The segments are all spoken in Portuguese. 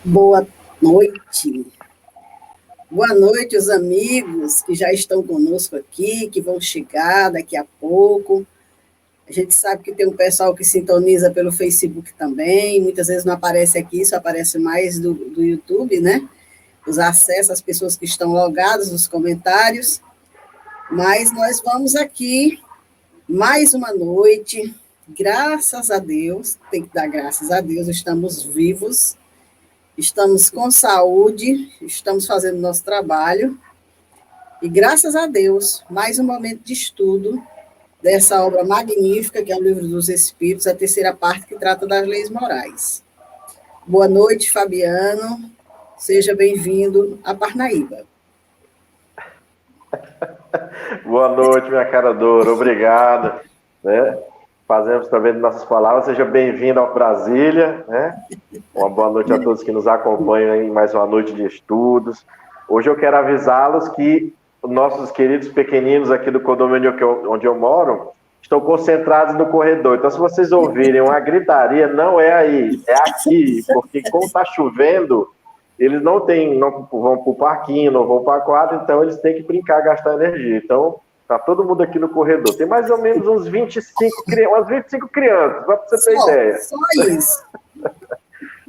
Boa noite. Boa noite, os amigos que já estão conosco aqui, que vão chegar daqui a pouco. A gente sabe que tem um pessoal que sintoniza pelo Facebook também, muitas vezes não aparece aqui, só aparece mais do YouTube, né? Os acessos às pessoas que estão logadas, os comentários. Mas nós vamos aqui, mais uma noite, graças a Deus, tem que dar graças a Deus, estamos vivos. Estamos com saúde, estamos fazendo nosso trabalho e, graças a Deus, mais um momento de estudo dessa obra magnífica que é o Livro dos Espíritos, a terceira parte que trata das leis morais. Boa noite, Fabiano. Seja bem-vindo a Parnaíba. Boa noite, minha cara Dora. Obrigado. Né? Fazemos também de nossas palavras. Seja bem-vindo ao Brasília, né? Uma boa noite a todos que nos acompanham em mais uma noite de estudos. Hoje eu quero avisá-los que nossos queridos pequeninos aqui do condomínio onde eu moro estão concentrados no corredor. Então, se vocês ouvirem uma gritaria, não é aí, é aqui, porque como está chovendo, eles não vão para o parquinho, não vão para a quadra, então eles têm que brincar, gastar energia. Então, tá todo mundo aqui no corredor. Tem mais ou menos umas 25 crianças, só para você ter ideia. Só isso.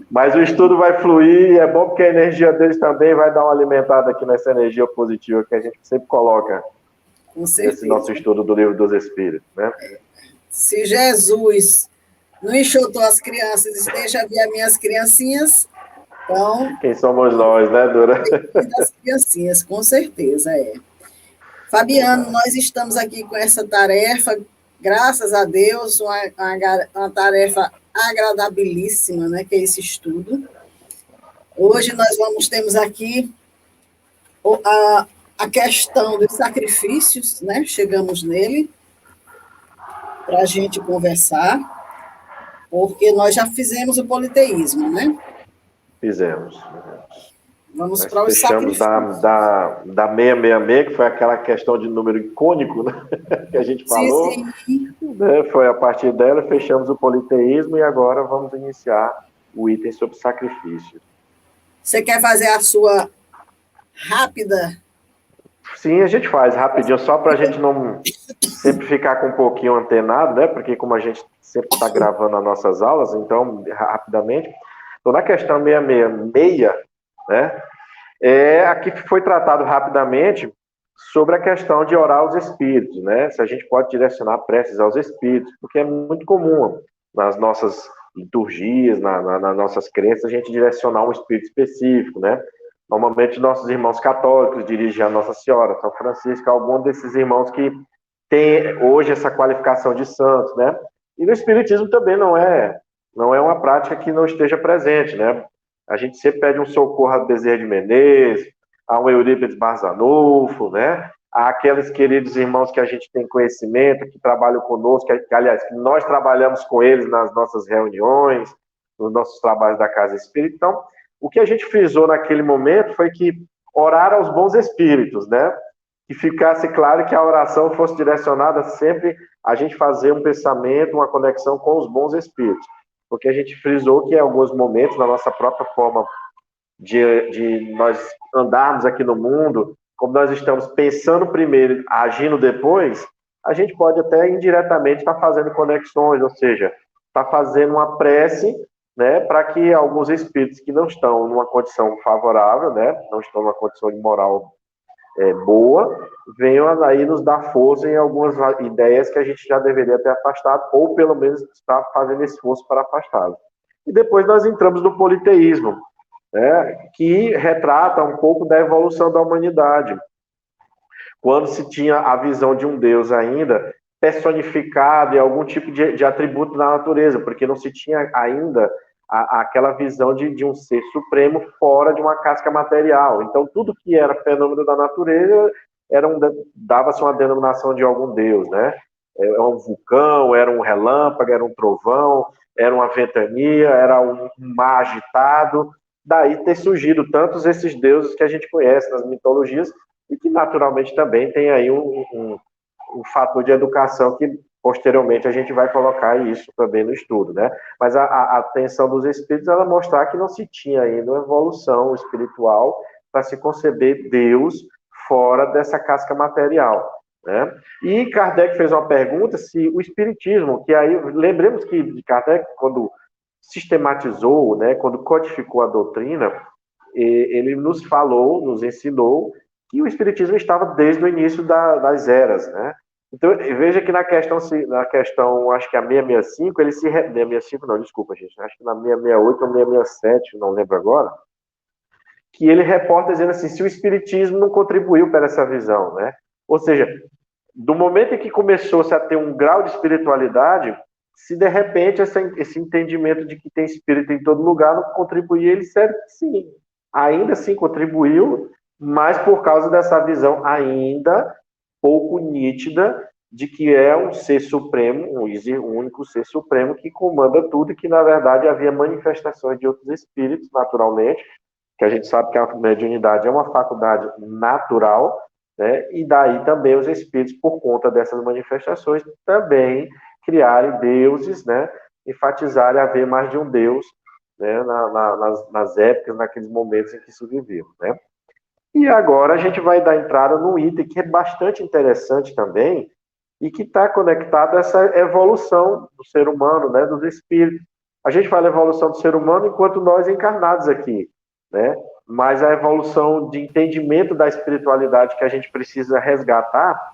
Mas o estudo vai fluir e é bom porque a energia deles também vai dar uma alimentada aqui nessa energia positiva que a gente sempre coloca nesse nosso estudo do Livro dos Espíritos, né? Se Jesus não enxotou as crianças, deixa vir as minhas criancinhas, então... Quem somos nós, né, Dora? Das criancinhas, com certeza, é. Fabiano, nós estamos aqui com essa tarefa, graças a Deus, uma tarefa agradabilíssima, né, que é esse estudo. Hoje temos aqui a questão dos sacrifícios, né, chegamos nele, para a gente conversar, porque nós já fizemos o politeísmo, né? Fizemos. Vamos para os sacrifícios. Da 666, que foi aquela questão de número icônico, né, que a gente falou. Sim. Foi a partir dela, fechamos o politeísmo e agora vamos iniciar o item sobre sacrifício. Você quer fazer a sua rápida? Sim, a gente faz rapidinho, só para a gente não sempre ficar com um pouquinho antenado, né? Porque como a gente sempre está gravando as nossas aulas, então, rapidamente. Então, na questão 666, né? Aqui foi tratado rapidamente sobre a questão de orar aos espíritos, né? Se a gente pode direcionar preces aos espíritos, porque é muito comum nas nossas liturgias, nas nossas crenças, a gente direcionar um espírito específico, né? Normalmente nossos irmãos católicos dirigem a Nossa Senhora, São Francisco, algum desses irmãos que tem hoje essa qualificação de santos, né? E no espiritismo também não é uma prática que não esteja presente, né? A gente sempre pede um socorro a Bezerra de Menezes, a um Eurípides Barzanufo, né? A aqueles queridos irmãos que a gente tem conhecimento, que trabalham conosco, que, aliás, que nós trabalhamos com eles nas nossas reuniões, nos nossos trabalhos da Casa Espírita. Então, o que a gente frisou naquele momento foi que orar aos bons espíritos, né? Que ficasse claro que a oração fosse direcionada sempre a gente fazer um pensamento, uma conexão com os bons espíritos. Porque a gente frisou que em alguns momentos, na nossa própria forma de nós andarmos aqui no mundo, como nós estamos pensando primeiro, agindo depois, a gente pode até indiretamente estar fazendo conexões, ou seja, estar fazendo uma prece, né, para que alguns espíritos que não estão numa condição favorável, né, não estão numa condição de moral boa, venham aí nos dar força em algumas ideias que a gente já deveria ter afastado, ou pelo menos estar fazendo esforço para afastá-las. E depois nós entramos no politeísmo, né, que retrata um pouco da evolução da humanidade. Quando se tinha a visão de um Deus ainda personificado em algum tipo de atributo da natureza, porque não se tinha ainda aquela visão de um ser supremo fora de uma casca material. Então, tudo que era fenômeno da natureza dava-se uma denominação de algum Deus, né? Era um vulcão, era um relâmpago, era um trovão, era uma ventania, era um mar agitado. Daí ter surgido tantos esses deuses que a gente conhece nas mitologias e que naturalmente também tem aí um fator de educação que posteriormente a gente vai colocar isso também no estudo, né? Mas a atenção dos espíritos, ela mostrar que não se tinha ainda uma evolução espiritual para se conceber Deus fora dessa casca material, né? E Kardec fez uma pergunta se o espiritismo, que aí, lembremos que Kardec, quando sistematizou, né, quando codificou a doutrina, ele nos falou, nos ensinou que o espiritismo estava desde o início das eras, né? Então, veja que na questão, acho que a 665, ele se... 665 não, desculpa, gente, acho que na 668 ou 667, não lembro agora, que ele reporta dizendo assim, se o espiritismo não contribuiu para essa visão, né? Ou seja, do momento em que começou-se a ter um grau de espiritualidade, se de repente esse entendimento de que tem espírito em todo lugar não contribuía, ele serve sim. Ainda assim contribuiu, mas por causa dessa visão ainda pouco nítida de que é um ser supremo, um único ser supremo que comanda tudo e que, na verdade, havia manifestações de outros espíritos, naturalmente, que a gente sabe que a mediunidade é uma faculdade natural, né? E daí também os espíritos, por conta dessas manifestações, também criarem deuses, né? Enfatizarem haver mais de um Deus, né? Nas épocas, naqueles momentos em que se viveu, né? E agora a gente vai dar entrada num item que é bastante interessante também e que está conectado a essa evolução do ser humano, né? Dos espíritos. A gente fala evolução do ser humano enquanto nós encarnados aqui, né? Mas a evolução de entendimento da espiritualidade que a gente precisa resgatar,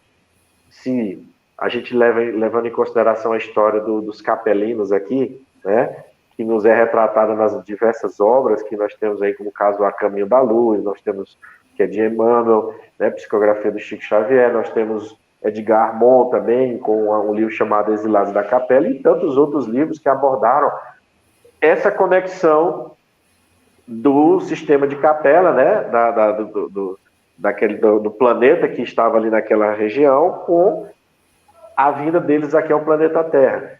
se a gente levando em consideração a história dos capelinos aqui, né? Que nos é retratada nas diversas obras que nós temos aí, como o caso A Caminho da Luz, nós temos que é de Emmanuel, né? Psicografia do Chico Xavier, nós temos Edgar Armond também, com um livro chamado Exilados da Capela, e tantos outros livros que abordaram essa conexão do sistema de capela, né, do planeta que estava ali naquela região, com a vinda deles aqui ao planeta Terra.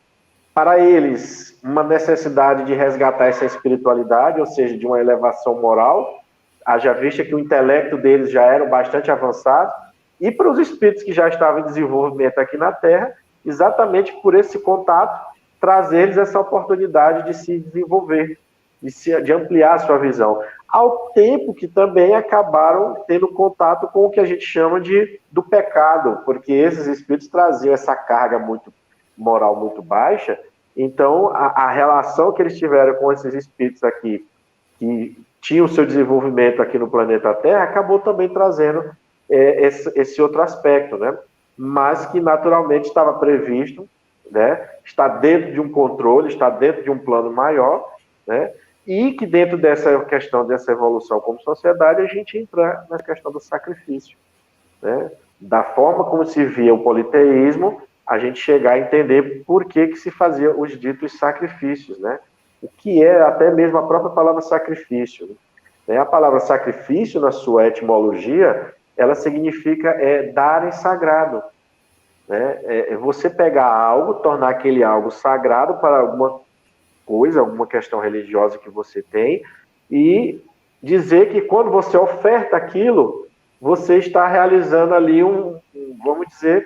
Para eles, uma necessidade de resgatar essa espiritualidade, ou seja, de uma elevação moral, haja vista que o intelecto deles já era bastante avançado, e para os espíritos que já estavam em desenvolvimento aqui na Terra, exatamente por esse contato, trazer-lhes essa oportunidade de se desenvolver, de ampliar a sua visão, ao tempo que também acabaram tendo contato com o que a gente chama do pecado, porque esses espíritos traziam essa carga moral muito baixa, então a relação que eles tiveram com esses espíritos aqui, que tinham o seu desenvolvimento aqui no planeta Terra, acabou também trazendo esse outro aspecto, né? Mas que naturalmente estava previsto, né? Está dentro de um controle, está dentro de um plano maior, né? E que dentro dessa questão, dessa evolução como sociedade, a gente entra na questão do sacrifício, né? Da forma como se via o politeísmo, a gente chegar a entender por que se fazia os ditos sacrifícios, né? O que é até mesmo a própria palavra sacrifício, né? A palavra sacrifício, na sua etimologia, ela significa dar em sagrado, né? É você pegar algo, tornar aquele algo sagrado para alguma coisa, alguma questão religiosa que você tem, e dizer que quando você oferta aquilo, você está realizando ali vamos dizer,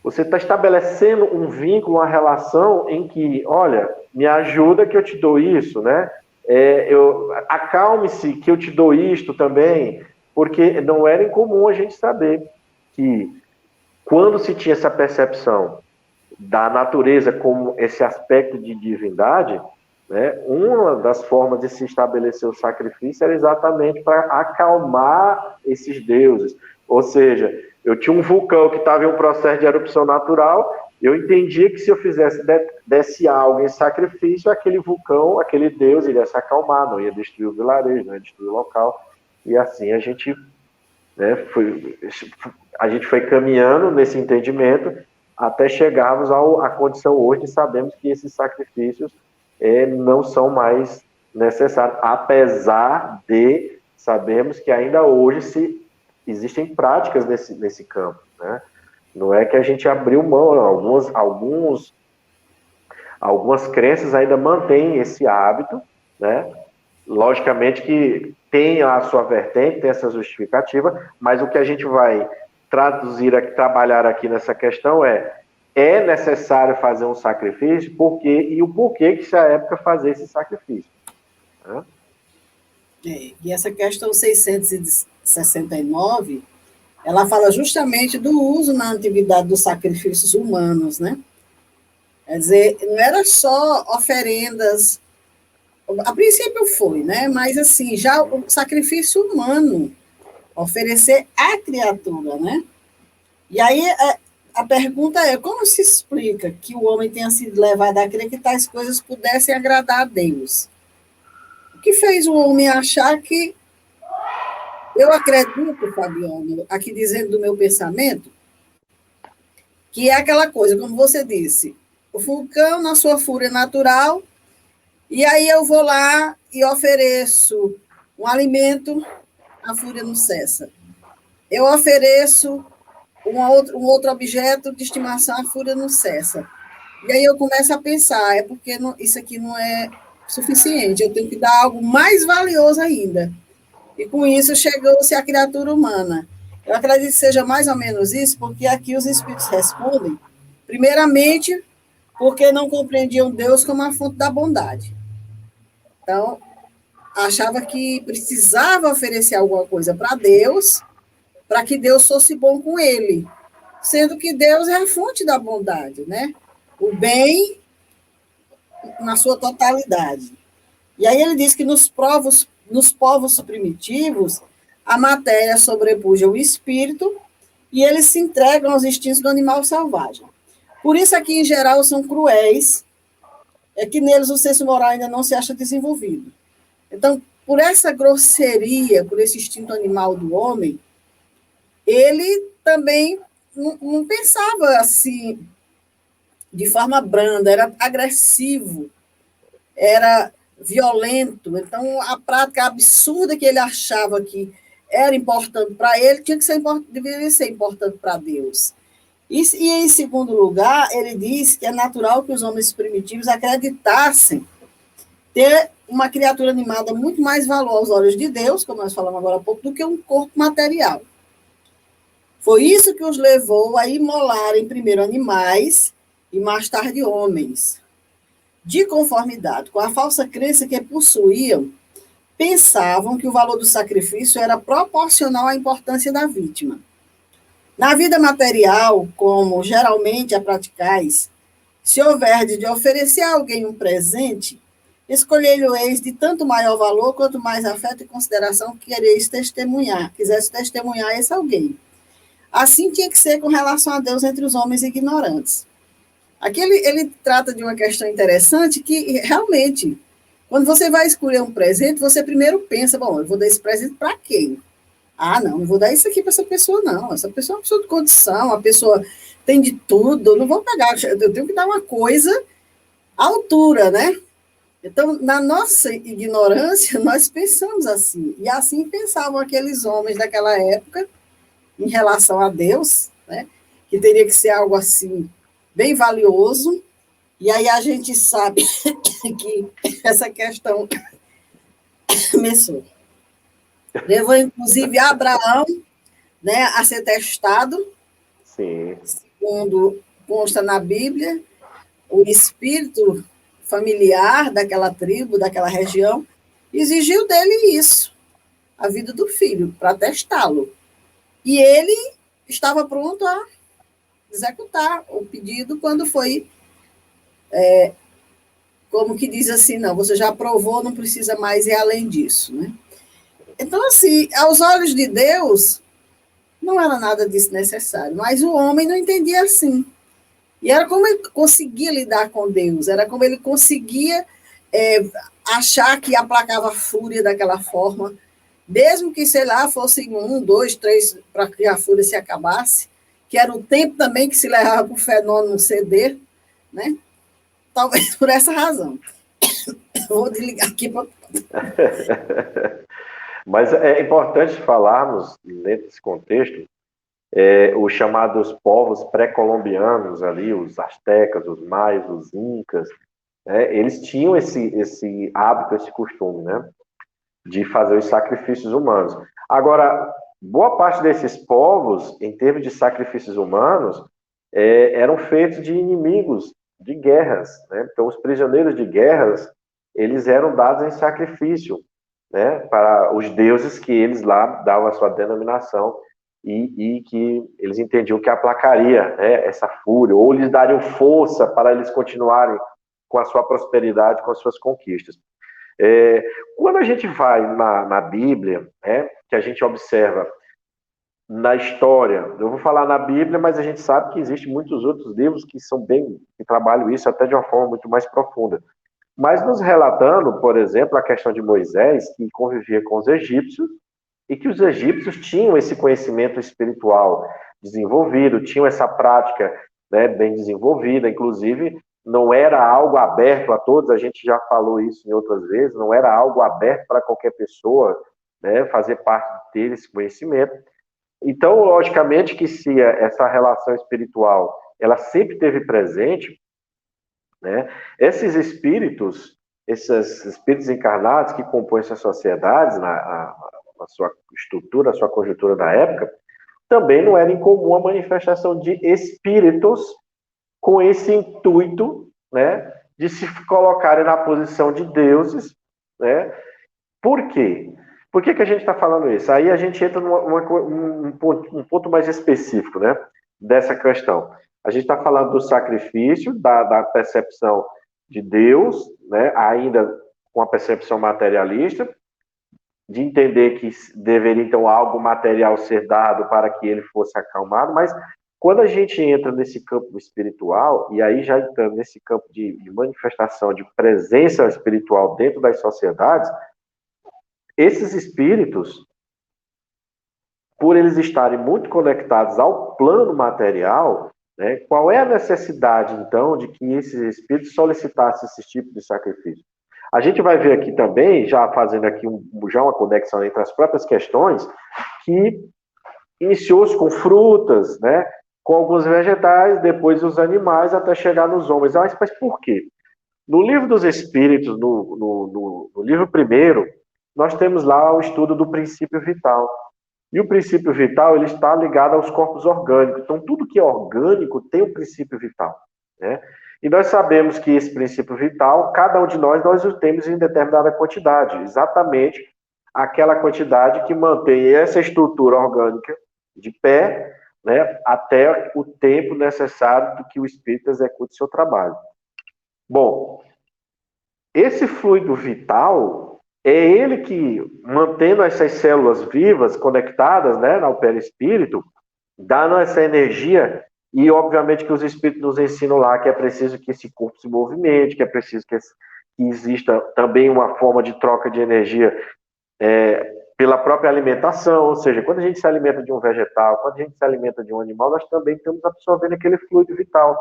você está estabelecendo um vínculo, uma relação em que, olha, me ajuda que eu te dou isso, né? Acalme-se que eu te dou isto também, porque não era incomum a gente saber que quando se tinha essa percepção da natureza como esse aspecto de divindade, né, uma das formas de se estabelecer o sacrifício era exatamente para acalmar esses deuses. Ou seja, eu tinha um vulcão que estava em um processo de erupção natural, eu entendia que se eu desse algo em sacrifício, aquele vulcão, aquele deus, ele ia se acalmar, não ia destruir o vilarejo, não ia destruir o local. E assim a gente, né, foi caminhando nesse entendimento até chegarmos à condição hoje de sabemos que esses sacrifícios não são mais necessários, apesar de sabemos que ainda hoje existem práticas nesse campo, né? Não é que a gente abriu mão, algumas crenças ainda mantêm esse hábito, né? Logicamente que tem a sua vertente, tem essa justificativa, mas o que a gente vai trabalhar aqui nessa questão é necessário fazer um sacrifício, e o porquê que se a época fazer esse sacrifício. Né? E essa questão 669, ela fala justamente do uso na antiguidade dos sacrifícios humanos, né? Quer dizer, não era só oferendas, a princípio foi, né? Mas assim, já o sacrifício humano, oferecer à criatura, né? E aí a pergunta é, como se explica que o homem tenha sido levado a crer que tais coisas pudessem agradar a Deus? O que fez o homem achar que... Eu acredito, Fabiano, aqui dizendo do meu pensamento, que é aquela coisa, como você disse, o vulcão na sua fúria natural, e aí eu vou lá e ofereço um alimento, a fúria não cessa. Eu ofereço um outro objeto de estimação, a fúria não cessa. E aí eu começo a pensar, é porque isso aqui não é suficiente, eu tenho que dar algo mais valioso ainda. E com isso chegou-se a criatura humana. Eu acredito que seja mais ou menos isso, porque aqui os espíritos respondem, primeiramente, porque não compreendiam Deus como a fonte da bondade. Então, achava que precisava oferecer alguma coisa para Deus, para que Deus fosse bom com ele, sendo que Deus é a fonte da bondade, né? O bem na sua totalidade. E aí ele diz que nos povos primitivos, a matéria sobrepuja o espírito e eles se entregam aos instintos do animal selvagem. Por isso aqui, em geral, são cruéis, é que neles o senso moral ainda não se acha desenvolvido. Então, por essa grosseria, por esse instinto animal do homem, ele também não pensava assim, de forma branda, era agressivo, era violento. Então, a prática absurda que ele achava que era importante para ele, deveria ser importante para Deus. E, em segundo lugar, ele diz que é natural que os homens primitivos acreditassem ter uma criatura animada muito mais valor aos olhos de Deus, como nós falamos agora há pouco, do que um corpo material. Foi isso que os levou a imolarem primeiro animais e mais tarde homens. De conformidade com a falsa crença que possuíam, pensavam que o valor do sacrifício era proporcional à importância da vítima. Na vida material, como geralmente a praticais, se houver de oferecer a alguém um presente, escolher-lhe-eis de tanto maior valor quanto mais afeto e consideração quisesse testemunhar esse alguém. Assim tinha que ser com relação a Deus entre os homens ignorantes. Aqui ele trata de uma questão interessante que, realmente, quando você vai escolher um presente, você primeiro pensa, bom, eu vou dar esse presente para quem? Ah, não vou dar isso aqui para essa pessoa, não. Essa pessoa é uma pessoa de condição, a pessoa tem de tudo, não vou pegar, eu tenho que dar uma coisa à altura, né? Então, na nossa ignorância, nós pensamos assim. E assim pensavam aqueles homens daquela época, em relação a Deus, né? Que teria que ser algo assim, bem valioso. E aí a gente sabe que essa questão começou. Levou, inclusive, Abraão, né, a ser testado. Sim. Segundo consta na Bíblia, o espírito familiar daquela tribo, daquela região, exigiu dele isso, a vida do filho, para testá-lo. E ele estava pronto a executar o pedido quando foi, como que diz assim, não, você já aprovou, não precisa mais ir além disso, né? Então, assim, aos olhos de Deus, não era nada disso necessário, mas o homem não entendia assim. E era como ele conseguia lidar com Deus, era como ele conseguia achar que aplacava a fúria daquela forma, mesmo que, sei lá, fosse 1, 2, 3, para que a fúria se acabasse, que era o tempo também que se levava para o fenômeno ceder, né? Talvez por essa razão. Vou desligar aqui para... Mas é importante falarmos, dentro desse contexto, os chamados povos pré-colombianos ali, os astecas, os maias, os incas, eles tinham esse hábito, esse costume, né, de fazer os sacrifícios humanos. Agora, boa parte desses povos, em termos de sacrifícios humanos, eram feitos de inimigos, de guerras, né? Então, os prisioneiros de guerras, eles eram dados em sacrifício, né, para os deuses que eles lá davam a sua denominação e que eles entendiam que aplacaria, né, essa fúria, ou lhes dariam força para eles continuarem com a sua prosperidade, com as suas conquistas. Quando a gente vai na Bíblia, né, que a gente observa na história, eu vou falar na Bíblia, mas a gente sabe que existem muitos outros livros que que trabalham isso até de uma forma muito mais profunda. Mas nos relatando, por exemplo, a questão de Moisés, que convivia com os egípcios, e que os egípcios tinham esse conhecimento espiritual desenvolvido, tinham essa prática, né, bem desenvolvida, inclusive não era algo aberto a todos, a gente já falou isso em outras vezes, não era algo aberto para qualquer pessoa, né, fazer parte de ter esse conhecimento. Então, logicamente que se essa relação espiritual ela sempre esteve presente, né? Esses espíritos encarnados que compõem essas sociedades, na sua estrutura, a sua conjuntura da época, também não era incomum a manifestação de espíritos com esse intuito, né, de se colocarem na posição de deuses, né? Por quê? Por que a gente está falando isso? Aí a gente entra um ponto mais específico, né, dessa questão. A gente está falando do sacrifício, da percepção de Deus, né, ainda com a percepção materialista, de entender que deveria, então, algo material ser dado para que ele fosse acalmado, mas quando a gente entra nesse campo espiritual, e aí já entrando nesse campo de manifestação, de presença espiritual dentro das sociedades, esses espíritos, por eles estarem muito conectados ao plano material, né, qual é a necessidade, então, de que esses espíritos solicitassem esse tipo de sacrifício? A gente vai ver aqui também, já fazendo aqui já uma conexão entre as próprias questões, que iniciou-se com frutas, né, com alguns vegetais, depois os animais, até chegar nos homens. Mas por quê? No Livro dos Espíritos, no livro primeiro, nós temos lá o estudo do princípio vital. E o princípio vital ele está ligado aos corpos orgânicos. Então, tudo que é orgânico tem um princípio vital, né? E nós sabemos que esse princípio vital, cada um de nós o temos em determinada quantidade. Exatamente aquela quantidade que mantém essa estrutura orgânica de pé, né, até o tempo necessário do que o espírito execute seu trabalho. Bom, esse fluido vital é ele que, mantendo essas células vivas, conectadas, né, ao perispírito, dando essa energia, e obviamente que os espíritos nos ensinam lá que é preciso que esse corpo se movimente, que é preciso que exista também uma forma de troca de energia pela própria alimentação, ou seja, quando a gente se alimenta de um vegetal, quando a gente se alimenta de um animal, nós também estamos absorvendo aquele fluido vital.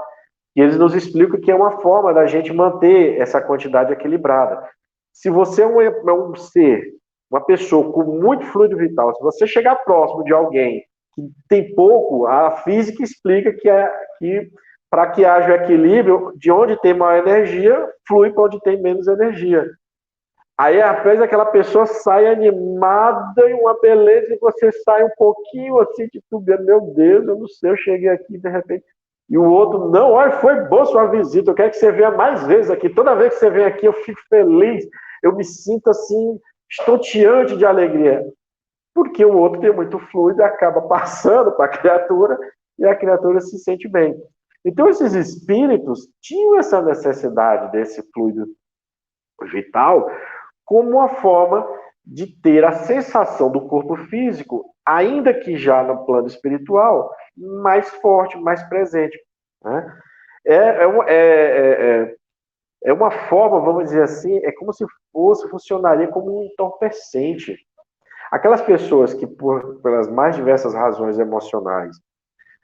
E eles nos explicam que é uma forma da gente manter essa quantidade equilibrada. Se você é um ser, uma pessoa com muito fluido vital, se você chegar próximo de alguém que tem pouco, a física explica que para que haja equilíbrio, de onde tem maior energia, flui para onde tem menos energia. Aí, às vezes, aquela pessoa sai animada e uma beleza, e você sai um pouquinho assim, titubeando, meu Deus, eu não sei, eu cheguei aqui de repente. E o outro, não, olha, foi boa sua visita, eu quero que você venha mais vezes aqui. Toda vez que você vem aqui, eu fico feliz, eu me sinto assim, estonteante de alegria. Porque o outro tem muito fluido e acaba passando para a criatura, e a criatura se sente bem. Então, esses espíritos tinham essa necessidade desse fluido vital como uma forma de ter a sensação do corpo físico, ainda que já no plano espiritual, mais forte, mais presente, né? É uma forma, vamos dizer assim, é como se funcionaria como um entorpecente. Aquelas pessoas que, pelas mais diversas razões emocionais,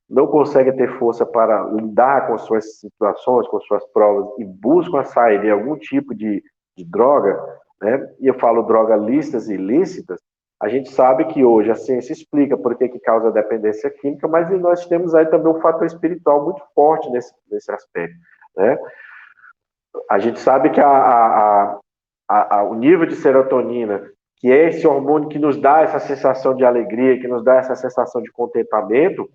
não conseguem ter força para lidar com suas situações, com suas provas, e buscam a sair de algum tipo de droga, né? E eu falo droga lícitas e ilícitas, a gente sabe que hoje a ciência explica por que causa dependência química, mas nós temos aí também um fator espiritual muito forte nesse aspecto, né? A gente sabe que o nível de serotonina, que é esse hormônio que nos dá essa sensação de alegria, que nos dá essa sensação de contentamento,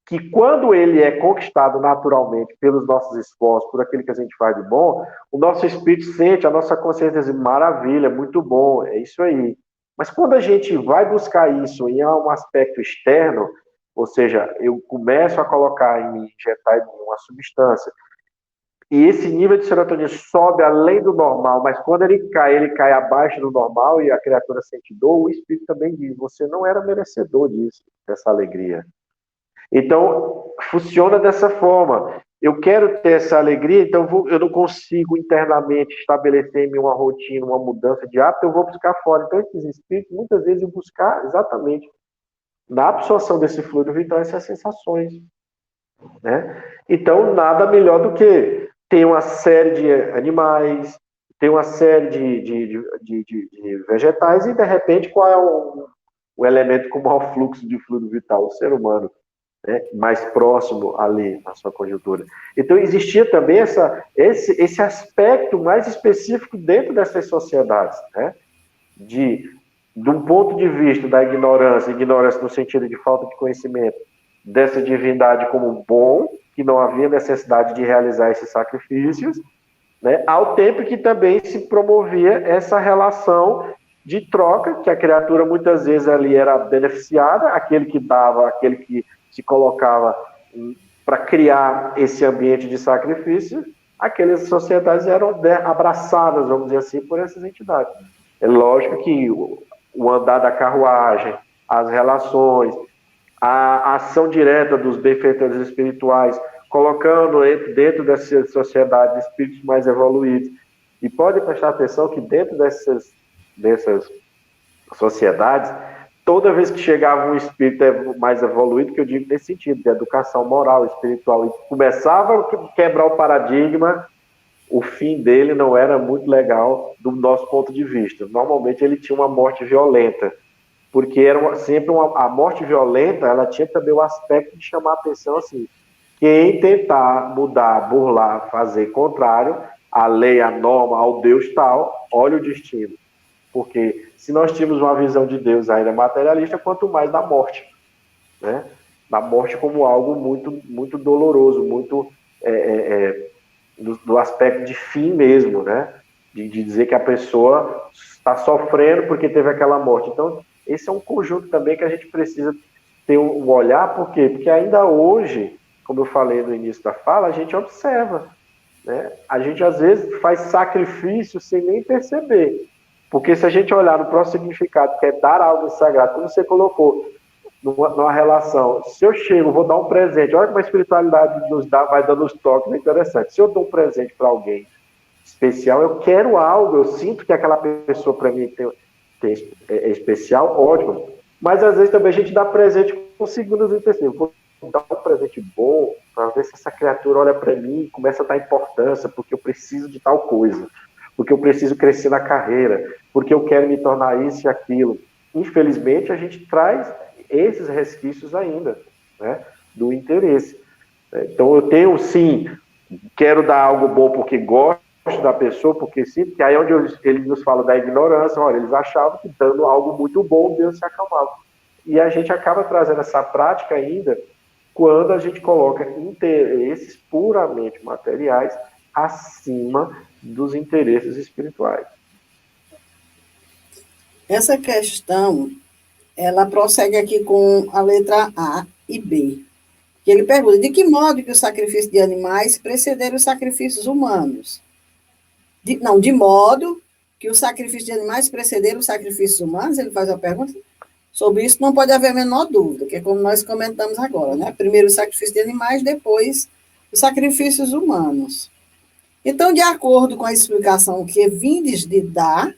que quando ele é conquistado naturalmente pelos nossos esforços, por aquilo que a gente faz de bom, o nosso espírito sente, a nossa consciência diz, maravilha, muito bom, é isso aí. Mas quando a gente vai buscar isso em um aspecto externo, ou seja, eu começo a colocar em mim, injetar em mim uma substância, e esse nível de serotonina sobe além do normal, mas quando ele cai abaixo do normal e a criatura sente dor, o espírito também diz, você não era merecedor disso, dessa alegria. Então, funciona dessa forma. Eu quero ter essa alegria, então eu não consigo internamente estabelecer em mim uma rotina, uma mudança de hábito, eu vou buscar fora. Então, esses espíritos, muitas vezes, eu buscar exatamente na absorção desse fluido vital essas sensações. Né? Então, nada melhor do que ter uma série de animais, ter uma série de vegetais e, de repente, qual é o elemento com maior fluxo de fluido vital? O ser humano. Né, mais próximo ali na sua conjuntura. Então, existia também esse aspecto mais específico dentro dessas sociedades, né, de um ponto de vista da ignorância no sentido de falta de conhecimento, dessa divindade como bom, que não havia necessidade de realizar esses sacrifícios, né, ao tempo que também se promovia essa relação de troca, que a criatura muitas vezes ali era beneficiada, aquele que dava, aquele que se colocava para criar esse ambiente de sacrifício, aquelas sociedades eram abraçadas, vamos dizer assim, por essas entidades. É lógico que o andar da carruagem, as relações, a ação direta dos benfeitores espirituais, colocando dentro dessas sociedades espíritos mais evoluídos. E pode prestar atenção que dentro dessas sociedades, toda vez que chegava um espírito mais evoluído, que eu digo nesse sentido, de educação moral, espiritual, e começava a quebrar o paradigma, o fim dele não era muito legal do nosso ponto de vista. Normalmente ele tinha uma morte violenta, porque era sempre a morte violenta, ela tinha também o aspecto de chamar a atenção assim, quem tentar mudar, burlar, fazer contrário à lei, à norma, ao Deus tal, olha o destino. Porque se nós tínhamos uma visão de Deus ainda materialista, quanto mais da morte, né? Da morte como algo muito, muito doloroso, muito do aspecto de fim mesmo, né? De dizer que a pessoa está sofrendo porque teve aquela morte. Então, esse é um conjunto também que a gente precisa ter um olhar, por quê? Porque ainda hoje, como eu falei no início da fala, a gente observa, né? A gente às vezes faz sacrifício sem nem perceber. Porque se a gente olhar no próximo significado, que é dar algo sagrado, como você colocou, numa relação, se eu chego, vou dar um presente, olha como a espiritualidade nos dá, vai dando os toques, é interessante. Se eu dou um presente para alguém especial, eu quero algo, eu sinto que aquela pessoa para mim é especial, ótimo. Mas às vezes também a gente dá presente com segundos e terceiros. Vou dar um presente bom, para ver se essa criatura olha para mim e começa a dar importância, porque eu preciso de tal coisa. Porque eu preciso crescer na carreira, porque eu quero me tornar isso e aquilo. Infelizmente, a gente traz esses resquícios ainda, né, do interesse. Então, eu tenho, sim, quero dar algo bom porque gosto da pessoa, porque sim, porque aí é onde ele nos fala da ignorância, olha, eles achavam que dando algo muito bom, Deus se acalmava. E a gente acaba trazendo essa prática ainda quando a gente coloca interesses puramente materiais acima dos interesses espirituais. Essa questão, ela prossegue aqui com a letra A e B. Que ele pergunta, de que modo que o sacrifício de animais precederam os sacrifícios humanos? De modo que o sacrifício de animais precederam os sacrifícios humanos, ele faz a pergunta. Sobre isso não pode haver a menor dúvida, que é como nós comentamos agora, né? Primeiro o sacrifício de animais, depois os sacrifícios humanos. Então, de acordo com a explicação que vindes de dar,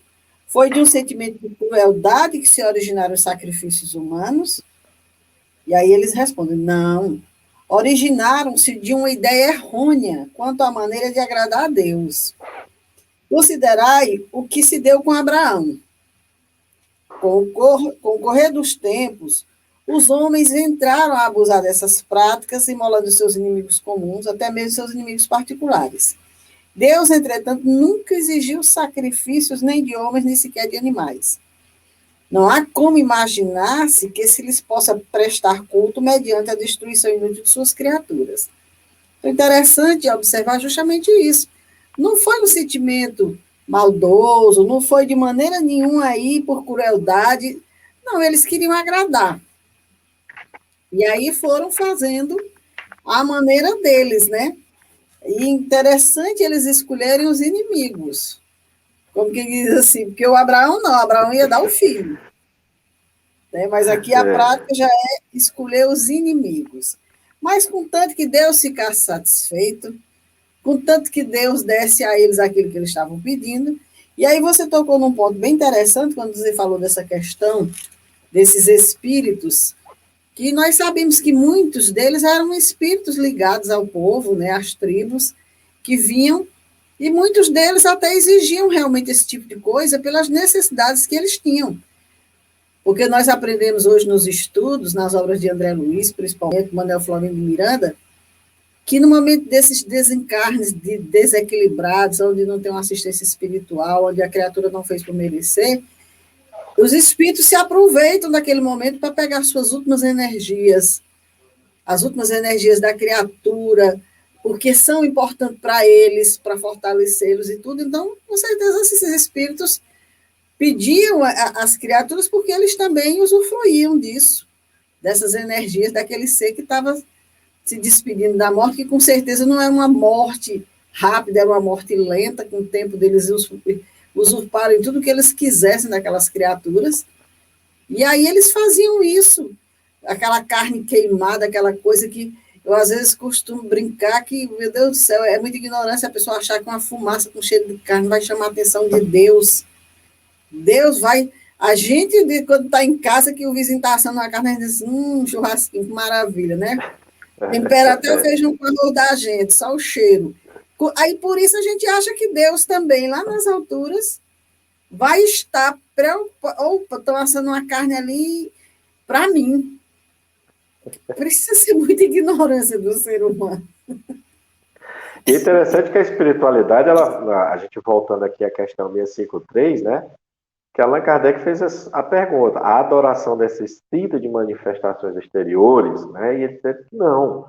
foi de um sentimento de crueldade que se originaram os sacrifícios humanos? E aí eles respondem, não. Originaram-se de uma ideia errônea quanto à maneira de agradar a Deus. Considerai o que se deu com Abraão. Com o correr dos tempos, os homens entraram a abusar dessas práticas, imolando seus inimigos comuns, até mesmo seus inimigos particulares. Deus, entretanto, nunca exigiu sacrifícios nem de homens, nem sequer de animais. Não há como imaginar-se que se lhes possa prestar culto mediante a destruição inútil de suas criaturas. É interessante observar justamente isso. Não foi um sentimento maldoso, não foi de maneira nenhuma aí por crueldade. Não, eles queriam agradar. E aí foram fazendo a maneira deles, né? E interessante eles escolherem os inimigos. Como que diz assim, porque o Abraão não, Abraão ia dar o filho. Né? Mas aqui a prática já é escolher os inimigos. Mas contanto que Deus ficasse satisfeito, contanto que Deus desse a eles aquilo que eles estavam pedindo. E aí você tocou num ponto bem interessante quando você falou dessa questão desses espíritos, que nós sabemos que muitos deles eram espíritos ligados ao povo, né, às tribos, que vinham, e muitos deles até exigiam realmente esse tipo de coisa pelas necessidades que eles tinham. Porque nós aprendemos hoje nos estudos, nas obras de André Luiz, principalmente Manuel Florindo de Miranda, que no momento desses desencarnes de desequilibrados, onde não tem uma assistência espiritual, onde a criatura não fez por merecer, os espíritos se aproveitam daquele momento para pegar suas últimas energias, as últimas energias da criatura, porque são importantes para eles, para fortalecê-los e tudo. Então, com certeza, esses espíritos pediam às criaturas porque eles também usufruíam disso, dessas energias daquele ser que estava se despedindo da morte, que com certeza não era uma morte rápida, era uma morte lenta, com o tempo deles usurparem tudo que eles quisessem daquelas criaturas. E aí eles faziam isso, aquela carne queimada, aquela coisa que eu às vezes costumo brincar que, meu Deus do céu, é muita ignorância a pessoa achar que uma fumaça com cheiro de carne vai chamar a atenção de Deus. Deus vai... A gente, quando está em casa, que o vizinho está assando a carne, a gente diz, churrasquinho, que maravilha, né? Tempera até o feijão com arroz da gente, só o cheiro. Aí, por isso, a gente acha que Deus também, lá nas alturas, vai estar preocupado. Opa, estou assando uma carne ali para mim. Precisa ser muita ignorância do ser humano. E interessante que a espiritualidade, a gente voltando aqui à questão 653, né? Que Allan Kardec fez a pergunta, a adoração desse instinto de manifestações exteriores, né? E ele disse que não,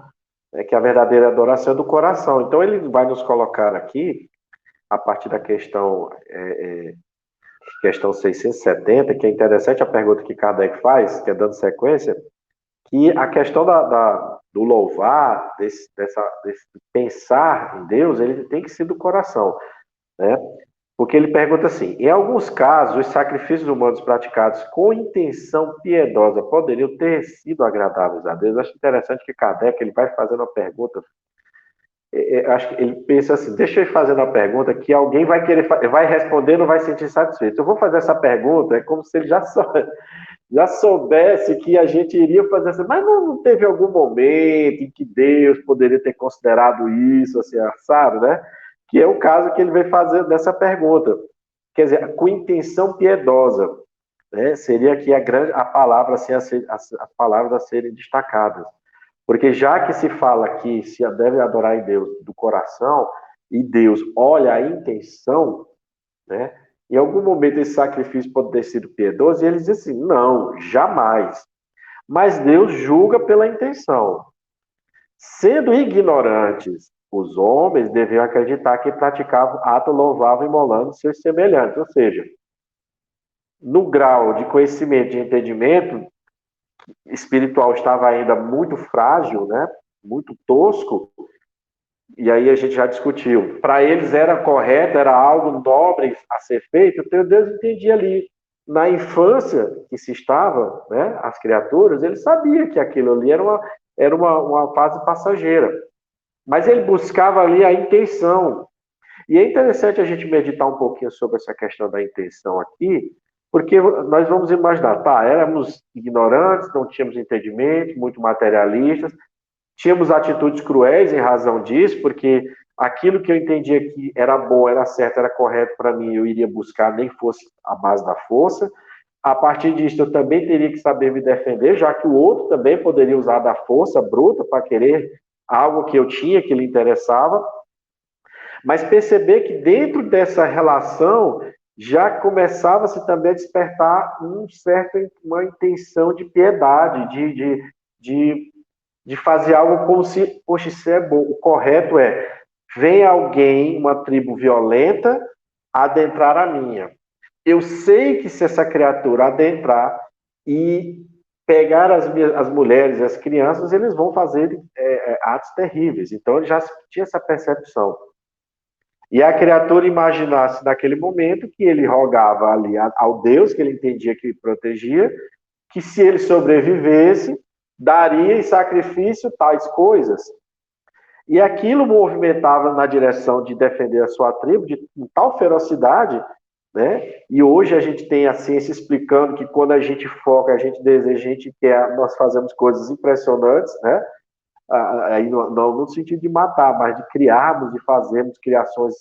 é que a verdadeira adoração é do coração. Então ele vai nos colocar aqui, a partir da questão 670, que é interessante a pergunta que Kardec faz, que é dando sequência, que a questão do louvar, desse pensar em Deus, ele tem que ser do coração, né? Porque ele pergunta assim, em alguns casos, os sacrifícios humanos praticados com intenção piedosa poderiam ter sido agradáveis a Deus. Eu acho interessante que Kardec, ele vai fazendo uma pergunta, acho que ele pensa assim, deixa eu ir fazendo uma pergunta que alguém vai querer, vai responder, não vai se sentir satisfeito. Eu vou fazer essa pergunta, é como se ele já soubesse que a gente iria fazer assim, mas não teve algum momento em que Deus poderia ter considerado isso, assim, sabe, né? Que é o caso que ele vem fazer dessa pergunta. Quer dizer, com intenção piedosa, né? Seria aqui a palavra, assim, as palavras a serem destacadas. Porque já que se fala que se deve adorar em Deus do coração, e Deus olha a intenção, né? Em algum momento esse sacrifício pode ter sido piedoso, e eles dizem assim, não, jamais. Mas Deus julga pela intenção. Sendo ignorantes, os homens deviam acreditar que praticavam ato louvável imolando seus semelhantes. Ou seja, no grau de conhecimento, de entendimento espiritual estava ainda muito frágil, né? Muito tosco, e aí a gente já discutiu. Para eles era correto, era algo nobre a ser feito, então Deus entendia ali. Na infância que se estava, né, as criaturas, ele sabia que aquilo ali era uma fase passageira. Mas ele buscava ali a intenção. E é interessante a gente meditar um pouquinho sobre essa questão da intenção aqui, porque nós vamos imaginar, éramos ignorantes, não tínhamos entendimento, muito materialistas, tínhamos atitudes cruéis em razão disso, porque aquilo que eu entendia que era bom, era certo, era correto para mim, eu iria buscar, nem fosse a base da força. A partir disso, eu também teria que saber me defender, já que o outro também poderia usar da força bruta para querer algo que eu tinha, que lhe interessava. Mas perceber que dentro dessa relação já começava-se também a despertar uma intenção de piedade, de fazer algo como se, poxa, isso é bom. O correto é, vem alguém, uma tribo violenta, adentrar a minha. Eu sei que se essa criatura adentrar e pegar as mulheres e as crianças, eles vão fazer atos terríveis. Então, ele já tinha essa percepção. E a criatura imaginasse naquele momento que ele rogava ali ao Deus, que ele entendia que protegia, que se ele sobrevivesse, daria em sacrifício tais coisas. E aquilo movimentava na direção de defender a sua tribo com tal ferocidade, né? E hoje a gente tem a ciência explicando que quando a gente foca, a gente deseja, a gente quer, nós fazemos coisas impressionantes, né? Aí não no sentido de matar, mas de criarmos e fazermos criações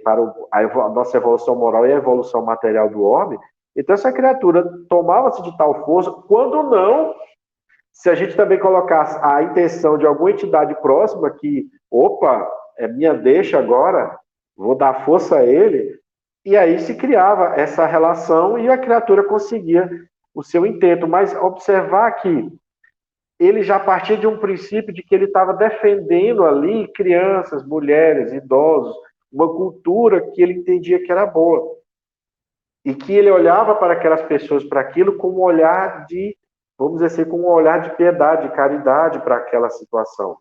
para a nossa evolução moral e a evolução material do homem. Então essa criatura tomava-se de tal força, quando não, se a gente também colocasse a intenção de alguma entidade próxima que, opa, é minha deixa agora, vou dar força a ele, e aí se criava essa relação e a criatura conseguia o seu intento. Mas observar que ele já partia de um princípio de que ele estava defendendo ali crianças, mulheres, idosos, uma cultura que ele entendia que era boa. E que ele olhava para aquelas pessoas, para aquilo, com um olhar de, vamos dizer assim, com um olhar de piedade, de caridade para aquela situação.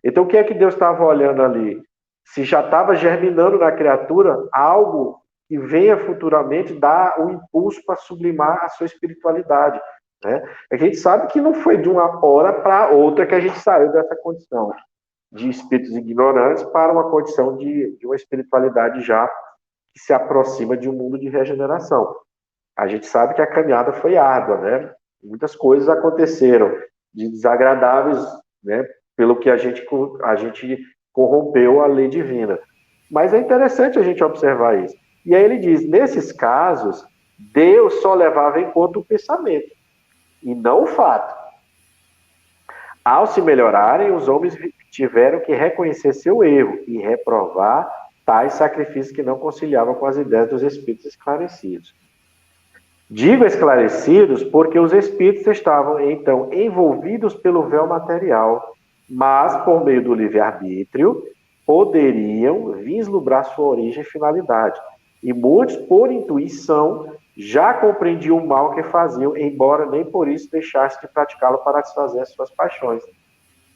Então, o que é que Deus estava olhando ali? Se já estava germinando na criatura algo que venha futuramente dar um impulso para sublimar a sua espiritualidade. Né? A gente sabe que não foi de uma hora para outra que a gente saiu dessa condição de espíritos ignorantes para uma condição de uma espiritualidade já que se aproxima de um mundo de regeneração. A gente sabe que a caminhada foi árdua, né? Muitas coisas aconteceram de desagradáveis, né? Pelo que a gente corrompeu a lei divina. Mas é interessante a gente observar isso. E aí ele diz, nesses casos, Deus só levava em conta o pensamento, e não o fato. Ao se melhorarem, os homens tiveram que reconhecer seu erro e reprovar tais sacrifícios que não conciliavam com as ideias dos espíritos esclarecidos. Digo esclarecidos porque os espíritos estavam, então, envolvidos pelo véu material, mas, por meio do livre-arbítrio, poderiam vislumbrar sua origem e finalidade. E muitos, por intuição, já compreendiam o mal que faziam, embora nem por isso deixassem de praticá-lo para satisfazer as suas paixões.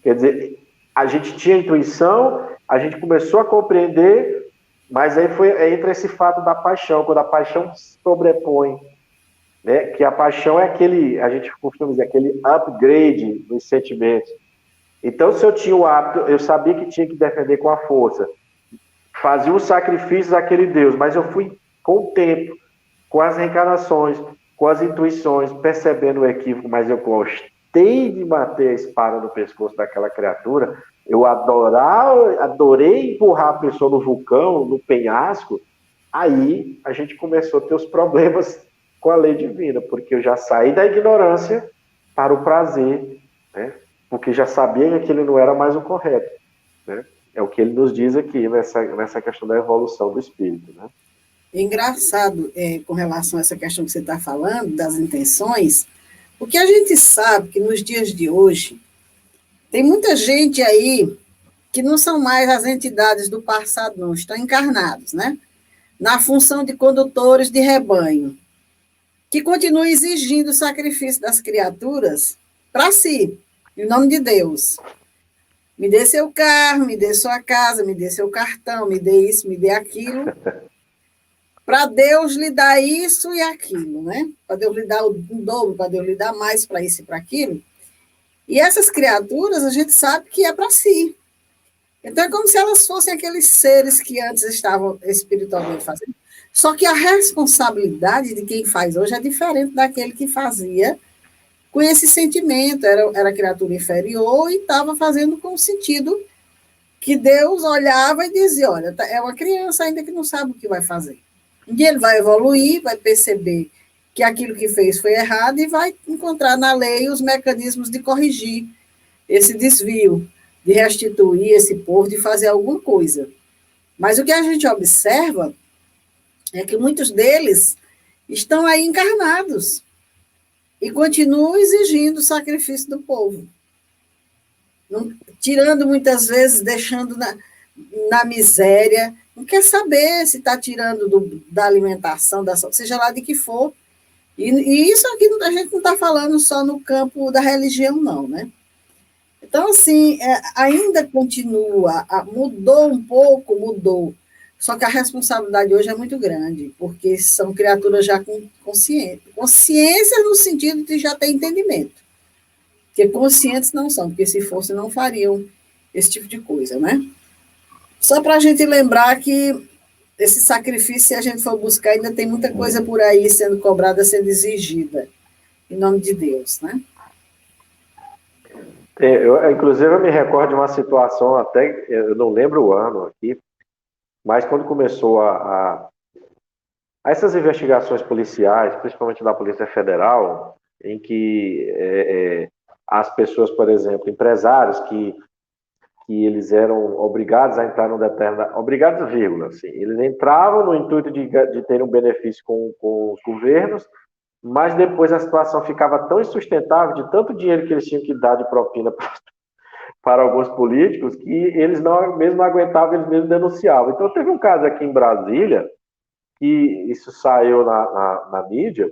Quer dizer, a gente tinha intuição, a gente começou a compreender, mas aí entra esse fato da paixão, quando a paixão se sobrepõe, né? Que a paixão é aquele, a gente costuma dizer, aquele upgrade dos sentimentos. Então, se eu tinha o hábito, eu sabia que tinha que defender com a força, fazia os sacrifícios àquele Deus, mas eu fui com o tempo, com as reencarnações, com as intuições, percebendo o equívoco, mas eu gostei de bater a espada no pescoço daquela criatura, eu adorei empurrar a pessoa no vulcão, no penhasco, aí a gente começou a ter os problemas com a lei divina, porque eu já saí da ignorância para o prazer, né? Porque já sabia que aquilo não era mais o correto, né? É o que ele nos diz aqui nessa questão da evolução do espírito, né? Engraçado, com relação a essa questão que você está falando, das intenções, porque a gente sabe que nos dias de hoje, tem muita gente aí que não são mais as entidades do passado, não, estão encarnados, né? Na função de condutores de rebanho, que continuam exigindo o sacrifício das criaturas para si, em nome de Deus. Me dê seu carro, me dê sua casa, me dê seu cartão, me dê isso, me dê aquilo, para Deus lhe dar isso e aquilo, né? Para Deus lhe dar um dobro, para Deus lhe dar mais para isso e para aquilo. E essas criaturas, a gente sabe que é para si. Então, é como se elas fossem aqueles seres que antes estavam espiritualmente fazendo. Só que a responsabilidade de quem faz hoje é diferente daquele que fazia com esse sentimento. Era criatura inferior e estava fazendo com o sentido que Deus olhava e dizia, olha, é uma criança ainda que não sabe o que vai fazer. Um dia ele vai evoluir, vai perceber que aquilo que fez foi errado e vai encontrar na lei os mecanismos de corrigir esse desvio, de restituir esse povo, de fazer alguma coisa. Mas o que a gente observa é que muitos deles estão aí encarnados e continuam exigindo o sacrifício do povo. Não, tirando muitas vezes, deixando na miséria, não quer saber se está tirando da alimentação, seja lá de que for. E isso aqui a gente não está falando só no campo da religião, não, né? Então, assim, ainda continua, mudou um pouco, mudou. Só que a responsabilidade hoje é muito grande, porque são criaturas já com consciência no sentido de já ter entendimento. Porque conscientes não são, porque se fossem não fariam esse tipo de coisa, né? Só para a gente lembrar que esse sacrifício, se a gente for buscar, ainda tem muita coisa por aí sendo cobrada, sendo exigida, em nome de Deus, né? Inclusive, eu me recordo de uma situação, até, eu não lembro o ano aqui, mas quando começou essas investigações policiais, principalmente da Polícia Federal, em que as pessoas, por exemplo, empresários que eles eram obrigados a entrar num determinado... Obrigados, vírgula, assim. Eles entravam no intuito de ter um benefício com os governos, mas depois a situação ficava tão insustentável, de tanto dinheiro que eles tinham que dar de propina para alguns políticos, que eles não aguentavam, eles mesmos denunciavam. Então, teve um caso aqui em Brasília, que isso saiu na mídia,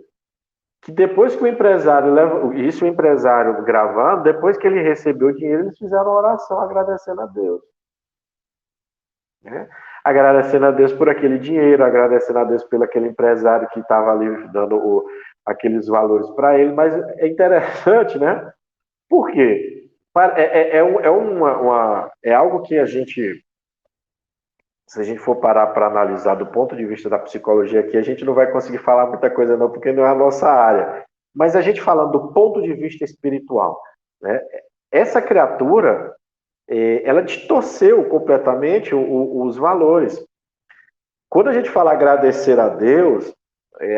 que depois que o empresário o empresário gravando, depois que ele recebeu o dinheiro, eles fizeram uma oração agradecendo a Deus. Né? Agradecendo a Deus por aquele dinheiro, agradecendo a Deus pelo aquele empresário que estava ali dando aqueles valores para ele. Mas é interessante, né? Por quê? É algo que a gente, se a gente for parar para analisar do ponto de vista da psicologia aqui, a gente não vai conseguir falar muita coisa não, porque não é a nossa área. Mas a gente falando do ponto de vista espiritual, né? Essa criatura, ela distorceu completamente os valores. Quando a gente fala agradecer a Deus,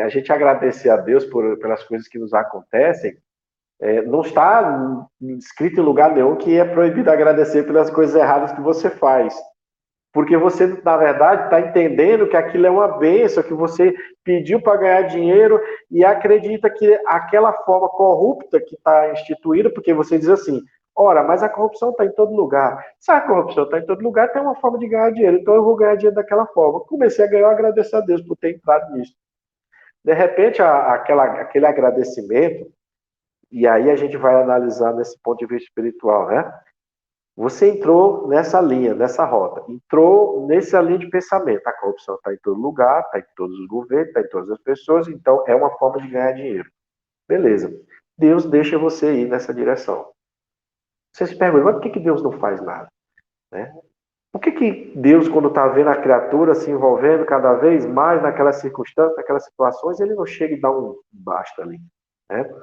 a gente agradecer a Deus pelas coisas que nos acontecem, não está escrito em lugar nenhum que é proibido agradecer pelas coisas erradas que você faz. Porque você, na verdade, está entendendo que aquilo é uma bênção, que você pediu para ganhar dinheiro e acredita que aquela forma corrupta que está instituída, porque você diz assim, ora, mas a corrupção está em todo lugar. Se a corrupção está em todo lugar, tem uma forma de ganhar dinheiro, então eu vou ganhar dinheiro daquela forma. Comecei a ganhar, eu agradeço a Deus por ter entrado nisso. De repente, aquele agradecimento, e aí a gente vai analisar nesse ponto de vista espiritual, né? Você entrou nessa linha, nessa rota, entrou nessa linha de pensamento. A corrupção está em todo lugar, está em todos os governos, está em todas as pessoas, então é uma forma de ganhar dinheiro. Beleza. Deus deixa você ir nessa direção. Você se pergunta, mas por que Deus não faz nada? Né? Por que Deus, quando está vendo a criatura se envolvendo cada vez mais naquelas circunstâncias, naquelas situações, ele não chega e dá um basta ali? Né?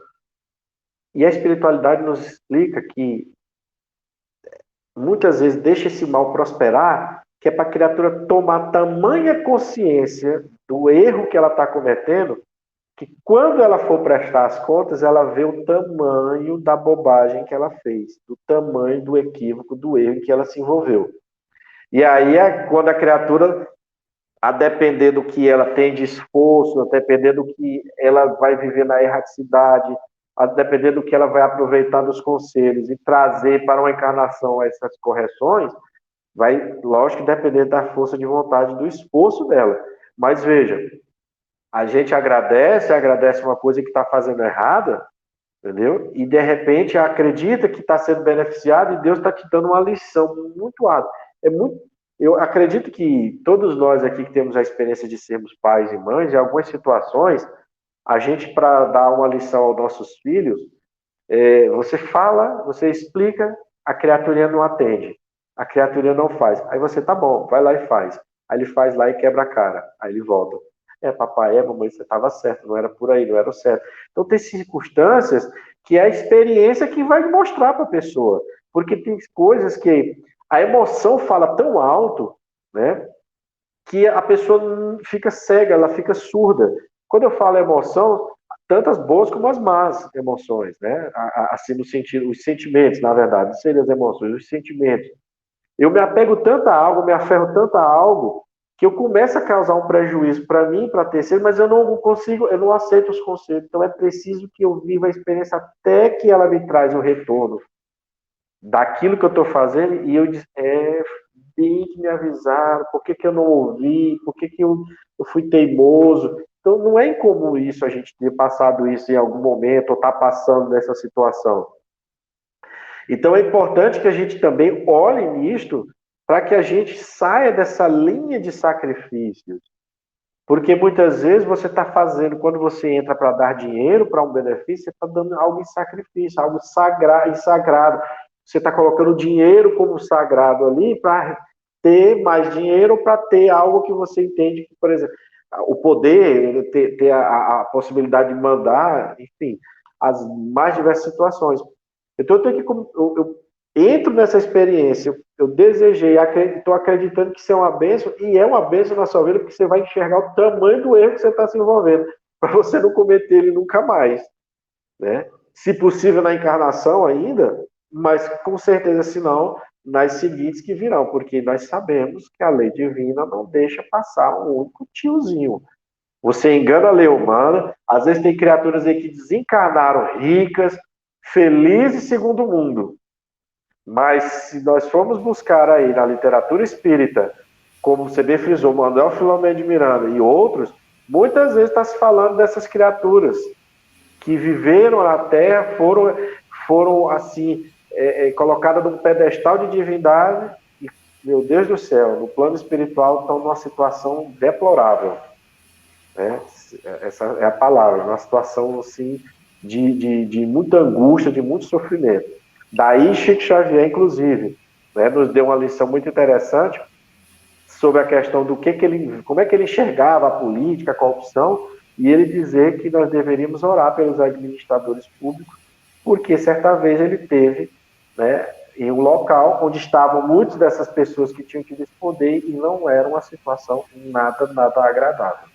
E a espiritualidade nos explica que muitas vezes deixa esse mal prosperar, que é para a criatura tomar tamanha consciência do erro que ela está cometendo, que quando ela for prestar as contas, ela vê o tamanho da bobagem que ela fez, do tamanho do equívoco, do erro em que ela se envolveu. E aí é quando a criatura, a depender do que ela tem de esforço, a depender do que ela vai viver na erraticidade, a depender do que ela vai aproveitar dos conselhos e trazer para uma encarnação essas correções, vai, lógico, depender da força de vontade, do esforço dela. Mas veja, a gente agradece uma coisa que está fazendo errada, entendeu? E de repente acredita que está sendo beneficiado e Deus está te dando uma lição muito alta. Eu acredito que todos nós aqui que temos a experiência de sermos pais e mães, em algumas situações, a gente, para dar uma lição aos nossos filhos, você fala, você explica, a criaturinha não atende. A criaturinha não faz. Aí você, tá bom, vai lá e faz. Aí ele faz lá e quebra a cara. Aí ele volta. Papai, mamãe, você estava certo, não era por aí, não era o certo. Então tem circunstâncias que é a experiência que vai mostrar para a pessoa. Porque tem coisas que a emoção fala tão alto, né, que a pessoa fica cega, ela fica surda. Quando eu falo emoção, tantas boas como as más emoções, né? Assim, no sentido, os sentimentos, na verdade, não seriam as emoções, os sentimentos. Eu me apego tanto a algo, me aferro tanto a algo, que eu começo a causar um prejuízo para mim, para terceiro, mas eu não consigo, eu não aceito os conselhos. Então é preciso que eu viva a experiência até que ela me traz o retorno daquilo que eu estou fazendo, e eu disse, tem que me avisar, por que, que eu não ouvi, por que, que eu fui teimoso. Então não é incomum isso, a gente ter passado isso em algum momento, ou estar passando nessa situação. Então é importante que a gente também olhe nisto, para que a gente saia dessa linha de sacrifícios. Porque muitas vezes você está fazendo, quando você entra para dar dinheiro para um benefício, você está dando algo em sacrifício, algo sagrado. Você está colocando dinheiro como sagrado ali para ter mais dinheiro ou para ter algo que você entende, por exemplo, o poder, ter a possibilidade de mandar, enfim, as mais diversas situações. Então eu tenho que eu entro nessa experiência, eu desejei, estou acreditando que isso é uma bênção, e é uma bênção na sua vida, porque você vai enxergar o tamanho do erro que você está se envolvendo, para você não cometer ele nunca mais, né? Se possível na encarnação ainda, mas com certeza, se não, nas seguintes que virão, porque nós sabemos que a lei divina não deixa passar um único tiozinho. Você engana a lei humana, às vezes tem criaturas aí que desencarnaram ricas, felizes segundo o mundo. Mas se nós formos buscar aí na literatura espírita, como você bem frisou, Manuel Filomeno de Miranda e outros, muitas vezes está se falando dessas criaturas que viveram na Terra, foram assim, colocadas num pedestal de divindade, e, meu Deus do céu, no plano espiritual estão numa situação deplorável. Né? Essa é a palavra, uma situação assim, de muita angústia, de muito sofrimento. Daí Chico Xavier, inclusive, né, nos deu uma lição muito interessante sobre a questão do como é que ele enxergava a política, a corrupção, e ele dizer que nós deveríamos orar pelos administradores públicos, porque certa vez ele teve, né, em um local onde estavam muitas dessas pessoas que tinham tido esse poder, e não era uma situação nada agradável.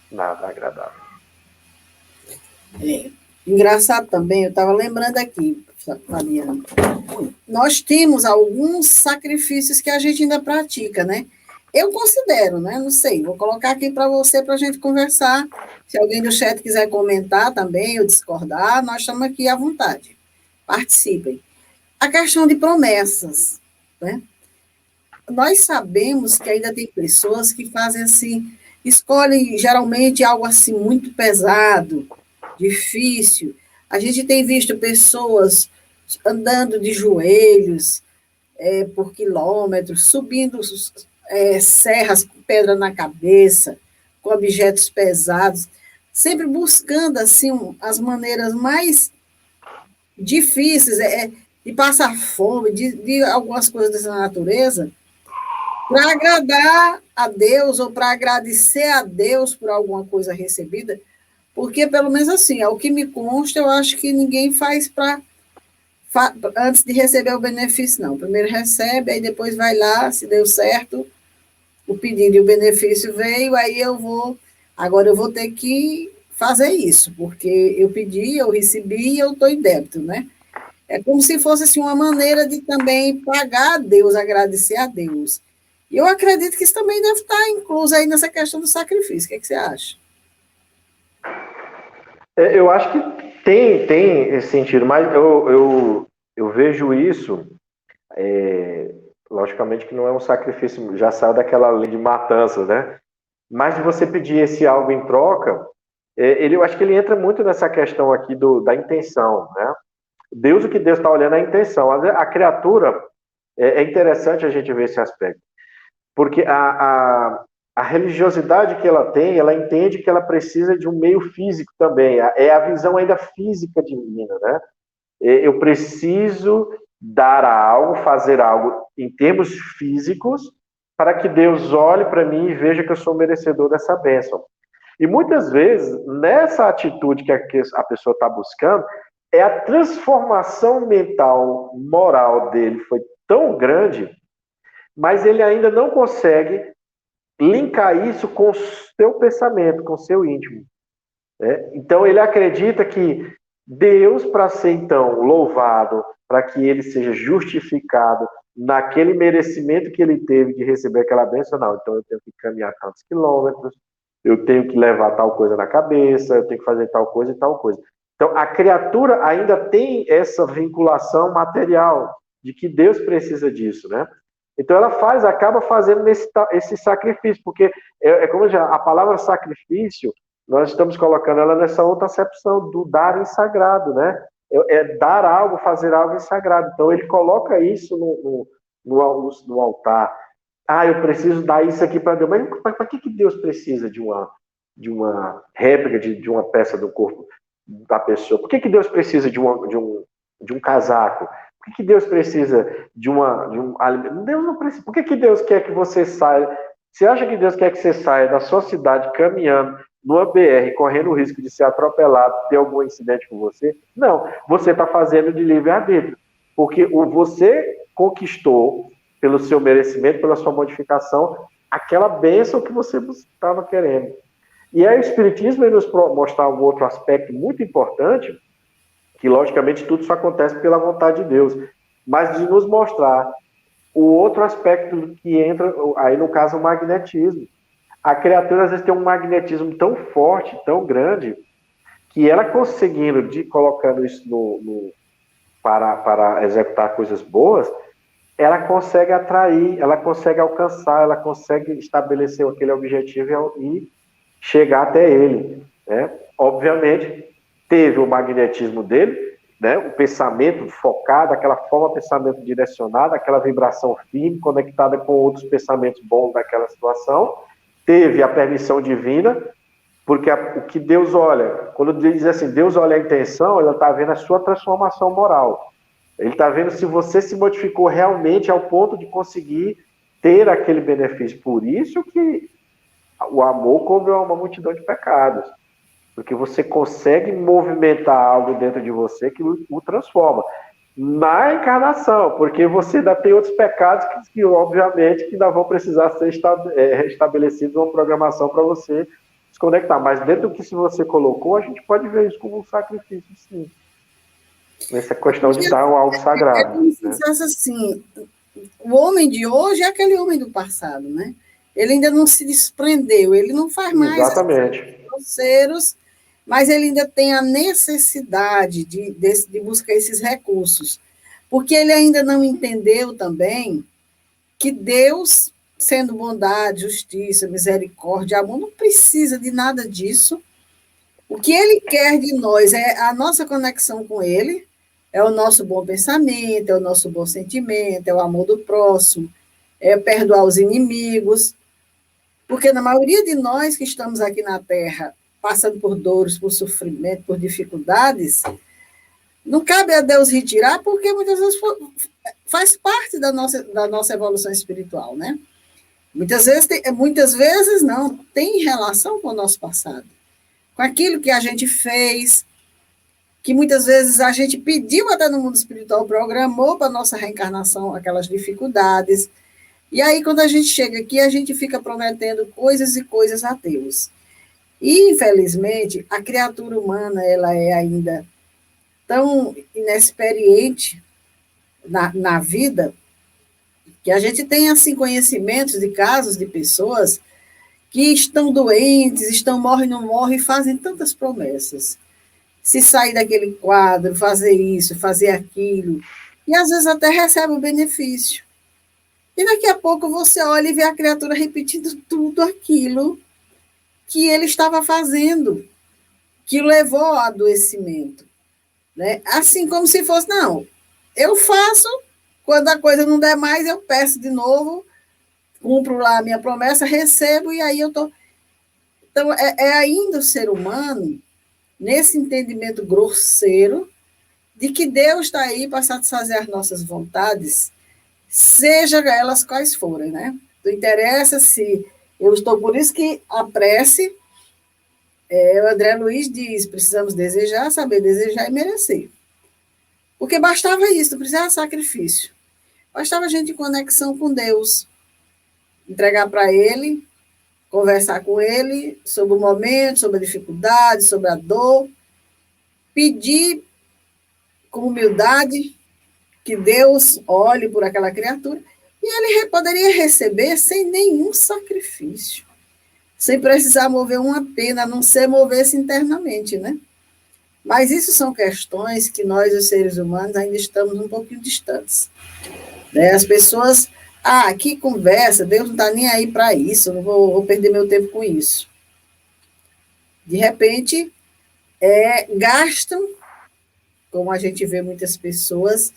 Nada agradável. Engraçado também, eu estava lembrando aqui, Fabiana, nós temos alguns sacrifícios que a gente ainda pratica, né? Eu considero, né? Não sei, vou colocar aqui para você, para a gente conversar. Se alguém do chat quiser comentar também ou discordar, nós estamos aqui à vontade. Participem. A questão de promessas, né? Nós sabemos que ainda tem pessoas que fazem assim, escolhem geralmente algo assim muito pesado, difícil. A gente tem visto pessoas andando de joelhos por quilômetros, subindo serras com pedra na cabeça, com objetos pesados, sempre buscando assim as maneiras mais difíceis de passar fome, de algumas coisas dessa natureza, para agradar a Deus ou para agradecer a Deus por alguma coisa recebida, porque, pelo menos assim, ao que me consta, eu acho que ninguém faz antes de receber o benefício, não. Primeiro recebe, aí depois vai lá, se deu certo, o pedido e o benefício veio, aí agora eu vou ter que fazer isso, porque eu pedi, eu recebi e eu estou em débito, né? É como se fosse assim, uma maneira de também pagar a Deus, agradecer a Deus. E eu acredito que isso também deve estar incluso aí nessa questão do sacrifício. O que você acha? Eu acho que tem esse sentido, mas eu vejo isso, logicamente que não é um sacrifício, já saiu daquela lei de matança, né? Mas de você pedir esse algo em troca, eu acho que ele entra muito nessa questão aqui da intenção, né? O que Deus está olhando é a intenção. A criatura, é interessante a gente ver esse aspecto, porque a religiosidade que ela tem, ela entende que ela precisa de um meio físico também, é a visão ainda física divina, né? Eu preciso dar algo, fazer algo em termos físicos, para que Deus olhe para mim e veja que eu sou merecedor dessa bênção. E muitas vezes, nessa atitude que a pessoa está buscando, a transformação mental, moral dele foi tão grande, mas ele ainda não consegue linkar isso com o seu pensamento, com o seu íntimo. Né? Então ele acredita que Deus, para ser então louvado, para que ele seja justificado naquele merecimento que ele teve de receber aquela bênção, não, então eu tenho que caminhar tantos quilômetros, eu tenho que levar tal coisa na cabeça, eu tenho que fazer tal coisa e tal coisa. Então, a criatura ainda tem essa vinculação material de que Deus precisa disso, né? Então, ela acaba fazendo esse sacrifício, porque como já a palavra sacrifício, nós estamos colocando ela nessa outra acepção do dar em sagrado, né? É dar algo, fazer algo em sagrado. Então, ele coloca isso no altar. Ah, eu preciso dar isso aqui para Deus. Mas para que Deus precisa de uma réplica de uma peça do corpo da pessoa? Por que Deus precisa de um casaco? Por que Deus precisa de um alimento? Deus não precisa. Por que Deus quer que você saia? Você acha que Deus quer que você saia da sua cidade caminhando numa BR, correndo o risco de ser atropelado, ter algum incidente com você? Não. Você está fazendo de livre-arbítrio. Porque você conquistou, pelo seu merecimento, pela sua modificação, aquela bênção que você estava querendo. E aí o Espiritismo vai nos mostrar um outro aspecto muito importante, que logicamente tudo isso acontece pela vontade de Deus, mas de nos mostrar o outro aspecto que entra, aí no caso, o magnetismo. A criatura às vezes tem um magnetismo tão forte, tão grande, que ela conseguindo, colocando isso para executar coisas boas, ela consegue atrair, ela consegue alcançar, ela consegue estabelecer aquele objetivo e chegar até ele, né? Obviamente, teve o magnetismo dele, né? O pensamento focado, aquela forma de pensamento direcionada, aquela vibração firme, conectada com outros pensamentos bons daquela situação, teve a permissão divina, porque o que Deus olha, quando diz assim, Deus olha a intenção, ele está vendo a sua transformação moral. Ele está vendo se você se modificou realmente ao ponto de conseguir ter aquele benefício. Por isso que o amor cobre uma multidão de pecados. Porque você consegue movimentar algo dentro de você que o transforma. Na encarnação, porque você ainda tem outros pecados que obviamente, que ainda vão precisar ser restabelecidos uma programação para você desconectar. Mas dentro do que você colocou, a gente pode ver isso como um sacrifício, sim. Nessa questão de dar algo sagrado. É como se fosse assim, o homem de hoje é aquele homem do passado, né? Ele ainda não se desprendeu, ele não faz mais grosseiros, mas ele ainda tem a necessidade de buscar esses recursos, porque ele ainda não entendeu também que Deus, sendo bondade, justiça, misericórdia, amor, não precisa de nada disso. O que ele quer de nós é a nossa conexão com ele, é o nosso bom pensamento, é o nosso bom sentimento, é o amor do próximo, é perdoar os inimigos. Porque na maioria de nós que estamos aqui na Terra, passando por dores, por sofrimento, por dificuldades, não cabe a Deus retirar, porque muitas vezes faz parte da nossa evolução espiritual, né? Muitas vezes não, tem relação com o nosso passado, com aquilo que a gente fez, que muitas vezes a gente pediu até no mundo espiritual, programou para a nossa reencarnação aquelas dificuldades. E aí, quando a gente chega aqui, a gente fica prometendo coisas e coisas a Deus. E, infelizmente, a criatura humana, ela é ainda tão inexperiente na vida, que a gente tem, assim, conhecimentos de casos de pessoas que estão doentes, morrem, não morrem, e fazem tantas promessas. Se sair daquele quadro, fazer isso, fazer aquilo, e às vezes até recebe o benefício. E daqui a pouco você olha e vê a criatura repetindo tudo aquilo que ele estava fazendo, que levou ao adoecimento. Né? Assim como se fosse, não, eu faço, quando a coisa não der mais, eu peço de novo, cumpro lá a minha promessa, recebo, e aí eu estou... Então, é ainda o ser humano, nesse entendimento grosseiro, de que Deus está aí para satisfazer as nossas vontades, seja elas quais forem, né? Não interessa se eu estou... Por isso que a prece, o André Luiz diz, precisamos desejar, saber desejar e merecer. Porque bastava isso, não precisava sacrifício. Bastava a gente em conexão com Deus, entregar para Ele, conversar com Ele sobre o momento, sobre a dificuldade, sobre a dor, pedir com humildade, que Deus olhe por aquela criatura, e ele poderia receber sem nenhum sacrifício, sem precisar mover uma pena, a não ser mover-se internamente, né? Mas isso são questões que nós, os seres humanos, ainda estamos um pouquinho distantes. Né? As pessoas, que conversa, Deus não está nem aí para isso, eu não vou perder meu tempo com isso. De repente, gastam, como a gente vê muitas pessoas,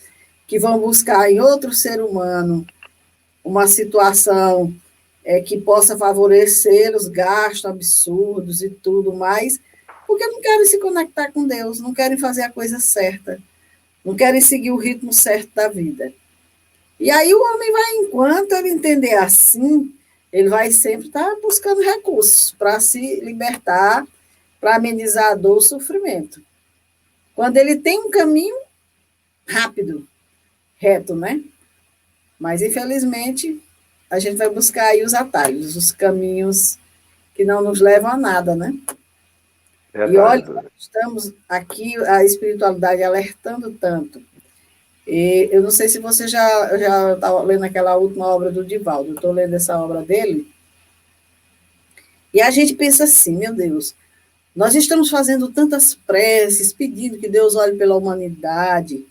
que vão buscar em outro ser humano uma situação que possa favorecer os gastos absurdos e tudo mais, porque não querem se conectar com Deus, não querem fazer a coisa certa, não querem seguir o ritmo certo da vida. E aí o homem vai, enquanto ele entender assim, ele vai sempre estar buscando recursos para se libertar, para amenizar a dor, o sofrimento. Quando ele tem um caminho rápido, reto, né? Mas, infelizmente, a gente vai buscar aí os atalhos, os caminhos que não nos levam a nada, né? Verdade. E olha, estamos aqui, a espiritualidade alertando tanto. E eu não sei se você já estava lendo aquela última obra do Divaldo, eu estou lendo essa obra dele, e a gente pensa assim, meu Deus, nós estamos fazendo tantas preces, pedindo que Deus olhe pela humanidade,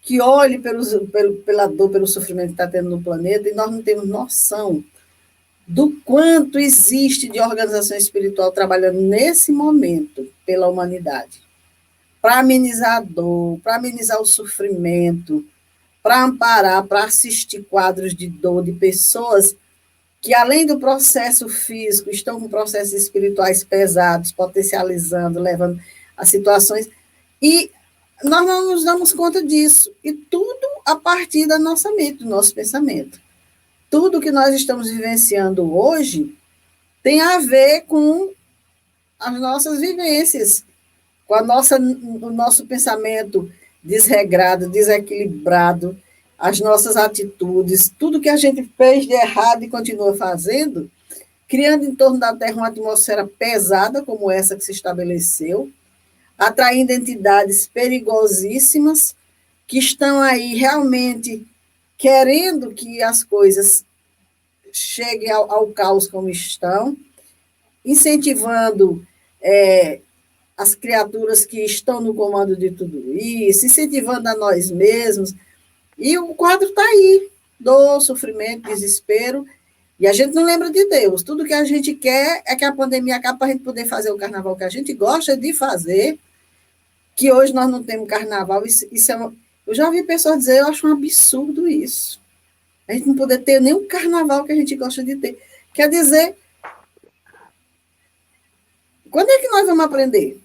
que olhe pela dor, pelo sofrimento que está tendo no planeta, e nós não temos noção do quanto existe de organização espiritual trabalhando nesse momento pela humanidade, para amenizar a dor, para amenizar o sofrimento, para amparar, para assistir quadros de dor de pessoas que, além do processo físico, estão com processos espirituais pesados, potencializando, levando a situações, e nós não nos damos conta disso, e tudo a partir da nossa mente, do nosso pensamento. Tudo que nós estamos vivenciando hoje tem a ver com as nossas vivências, com o nosso pensamento desregrado, desequilibrado, as nossas atitudes, tudo que a gente fez de errado e continua fazendo, criando em torno da Terra uma atmosfera pesada, como essa que se estabeleceu, atraindo entidades perigosíssimas, que estão aí realmente querendo que as coisas cheguem ao caos como estão, incentivando as criaturas que estão no comando de tudo isso, incentivando a nós mesmos, e o quadro está aí, dor, sofrimento, desespero, e a gente não lembra de Deus. Tudo que a gente quer é que a pandemia acabe para a gente poder fazer o carnaval que a gente gosta de fazer, que hoje nós não temos carnaval. Eu já ouvi pessoas dizer, eu acho um absurdo isso. A gente não poder ter nenhum carnaval que a gente gosta de ter. Quer dizer, quando é que nós vamos aprender?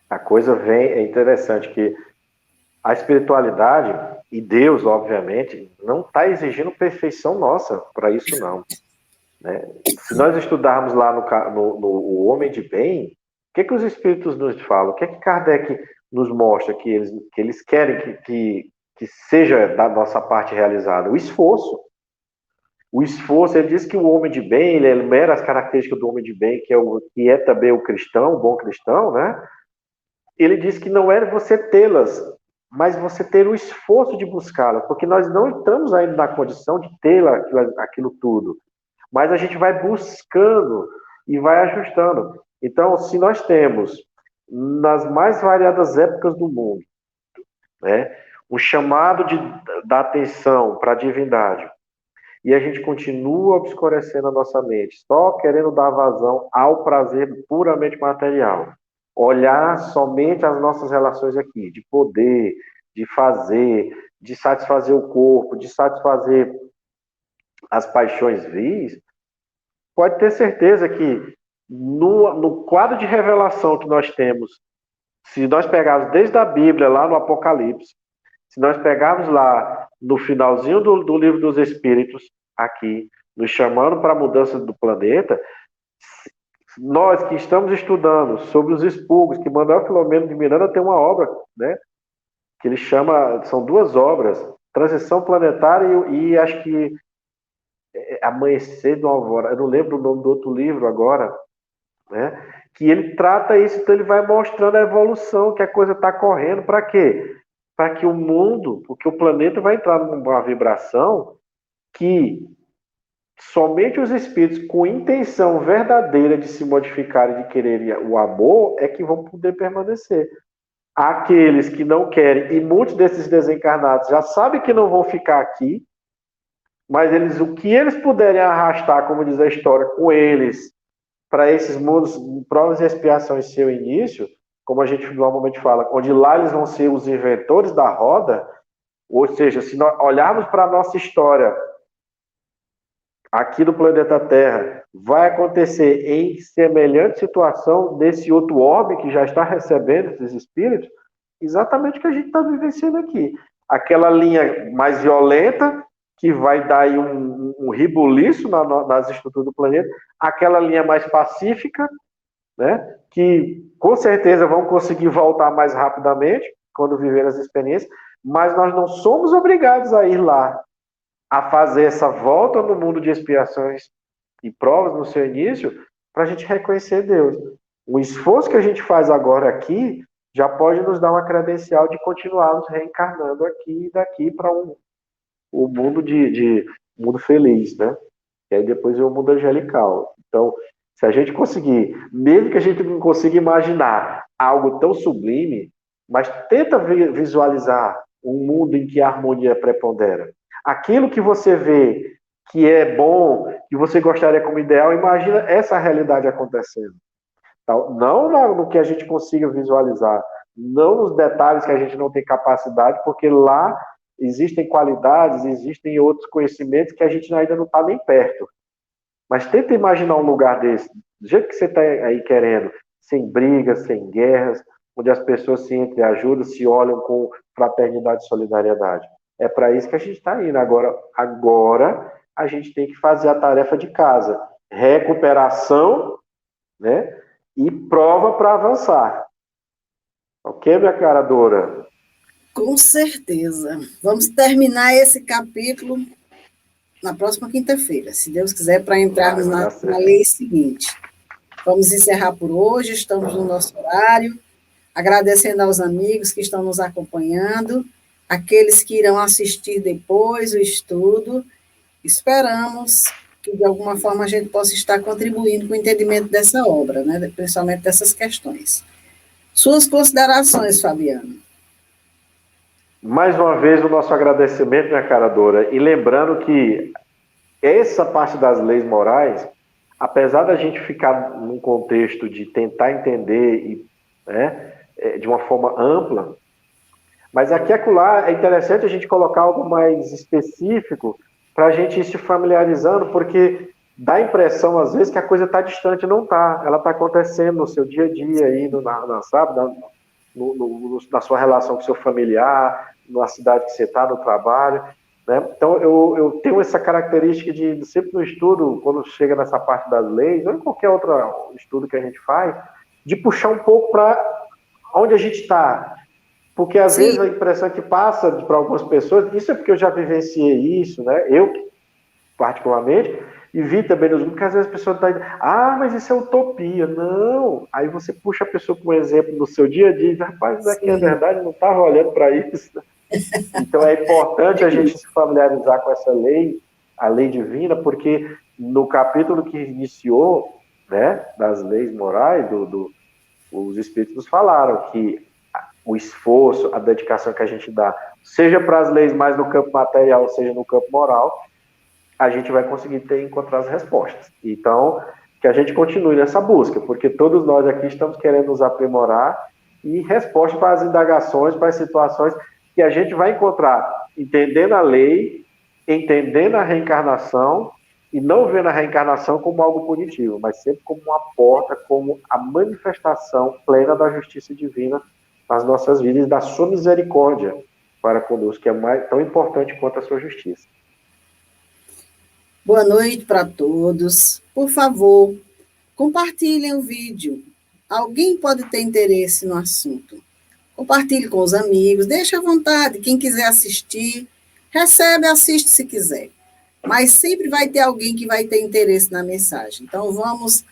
A coisa é interessante que a espiritualidade e Deus, obviamente, não está exigindo perfeição nossa para isso, não. Né? Se nós estudarmos lá no O Homem de Bem, o que os espíritos nos falam? O que Kardec nos mostra que eles querem que seja da nossa parte realizada? O esforço. O esforço, ele diz que o homem de bem, ele enumera as características do homem de bem, que é também o cristão, o bom cristão, né? Ele diz que não é você tê-las, mas você ter o esforço de buscá-las, porque nós não estamos ainda na condição de ter aquilo tudo, mas a gente vai buscando e vai ajustando. Então, se nós temos, nas mais variadas épocas do mundo, né, um chamado da atenção para a divindade, e a gente continua obscurecendo a nossa mente, só querendo dar vazão ao prazer puramente material, olhar somente as nossas relações aqui, de poder, de fazer, de satisfazer o corpo, de satisfazer as paixões vis, pode ter certeza que no quadro de revelação que nós temos, se nós pegarmos desde a Bíblia, lá no Apocalipse, se nós pegarmos lá no finalzinho do Livro dos Espíritos, aqui, nos chamando para a mudança do planeta, nós que estamos estudando sobre os expurgos, que Manuel Filomeno de Miranda tem uma obra, né, que ele chama, são duas obras, Transição Planetária e acho que Amanhecer do Alvorada, eu não lembro o nome do outro livro agora, né? que ele trata isso, então ele vai mostrando a evolução, que a coisa está correndo, para quê? Para que o mundo, porque o planeta vai entrar numa vibração que somente os espíritos com intenção verdadeira de se modificar e de querer o amor é que vão poder permanecer. Aqueles que não querem, e muitos desses desencarnados já sabem que não vão ficar aqui, mas o que eles puderem arrastar, como diz a história, com eles, para esses mundos, provas e expiações seu início, como a gente normalmente fala, onde lá eles vão ser os inventores da roda, ou seja, se nós olharmos para a nossa história aqui do planeta Terra, vai acontecer em semelhante situação desse outro orbe que já está recebendo esses espíritos, exatamente o que a gente está vivenciando aqui. Aquela linha mais violenta, que vai dar aí um ribuliço nas estruturas do planeta, aquela linha mais pacífica, né, que com certeza vão conseguir voltar mais rapidamente quando viver as experiências, mas nós não somos obrigados a ir lá, a fazer essa volta no mundo de expiações e provas no seu início, para a gente reconhecer Deus. O esforço que a gente faz agora aqui já pode nos dar uma credencial de continuarmos reencarnando aqui e daqui para o mundo mundo feliz, né? E aí depois é o mundo angelical. Então, se a gente conseguir, mesmo que a gente não consiga imaginar algo tão sublime, mas tenta visualizar um mundo em que a harmonia prepondera. Aquilo que você vê que é bom, que você gostaria como ideal, imagina essa realidade acontecendo. Não no que a gente consiga visualizar, não nos detalhes que a gente não tem capacidade, porque lá existem qualidades, existem outros conhecimentos que a gente ainda não está nem perto. Mas tenta imaginar um lugar desse, do jeito que você está aí querendo, sem brigas, sem guerras, onde as pessoas se entreajudam, se olham com fraternidade e solidariedade. É para isso que a gente está indo. Agora a gente tem que fazer a tarefa de casa. Recuperação, né? E prova para avançar. Ok, minha cara Dora? Com certeza. Vamos terminar esse capítulo na próxima quinta-feira, se Deus quiser, para entrarmos na lei seguinte. Vamos encerrar por hoje, estamos no nosso horário, agradecendo aos amigos que estão nos acompanhando, aqueles que irão assistir depois o estudo. Esperamos que, de alguma forma, a gente possa estar contribuindo com o entendimento dessa obra, né? Principalmente dessas questões. Suas considerações, Fabiano. Mais uma vez, o nosso agradecimento, minha cara Dora, e lembrando que essa parte das leis morais, apesar da gente ficar num contexto de tentar entender né, de uma forma ampla, mas aqui e acolá é interessante a gente colocar algo mais específico para a gente ir se familiarizando, porque dá a impressão, às vezes, que a coisa está distante, não está. Ela está acontecendo no seu dia a dia, aí, sabe, na sua relação com o seu familiar, na cidade que você está, no trabalho. Né? Então, eu tenho essa característica de, sempre no estudo, quando chega nessa parte das leis, ou em qualquer outro estudo que a gente faz, de puxar um pouco para onde a gente está. Porque, às vezes, a impressão que passa para algumas pessoas, isso é porque eu já vivenciei isso, né? Eu, particularmente, e vi também nos grupos que às vezes a pessoa está dizendo, mas isso é utopia. Não! Aí você puxa a pessoa com um exemplo do seu dia a dia e diz, rapaz, isso aqui é verdade, eu não estava olhando para isso. Então é importante a gente se familiarizar com essa lei, a lei divina, porque no capítulo que iniciou, né, das leis morais, os Espíritos nos falaram que o esforço, a dedicação que a gente dá, seja para as leis mais no campo material, seja no campo moral, a gente vai conseguir encontrar as respostas. Então, que a gente continue nessa busca, porque todos nós aqui estamos querendo nos aprimorar e respostas para as indagações, para as situações que a gente vai encontrar entendendo a lei, entendendo a reencarnação e não vendo a reencarnação como algo punitivo, mas sempre como uma porta, como a manifestação plena da justiça divina nas nossas vidas e da sua misericórdia para conosco, que é tão importante quanto a sua justiça. Boa noite para todos. Por favor, compartilhem o vídeo. Alguém pode ter interesse no assunto. Compartilhe com os amigos, deixe à vontade. Quem quiser assistir, recebe, assiste se quiser. Mas sempre vai ter alguém que vai ter interesse na mensagem. Então, vamos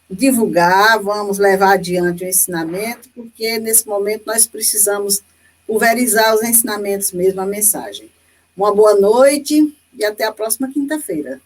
divulgar, vamos levar adiante o ensinamento, porque nesse momento nós precisamos pulverizar os ensinamentos mesmo, a mensagem. Uma boa noite e até a próxima quinta-feira.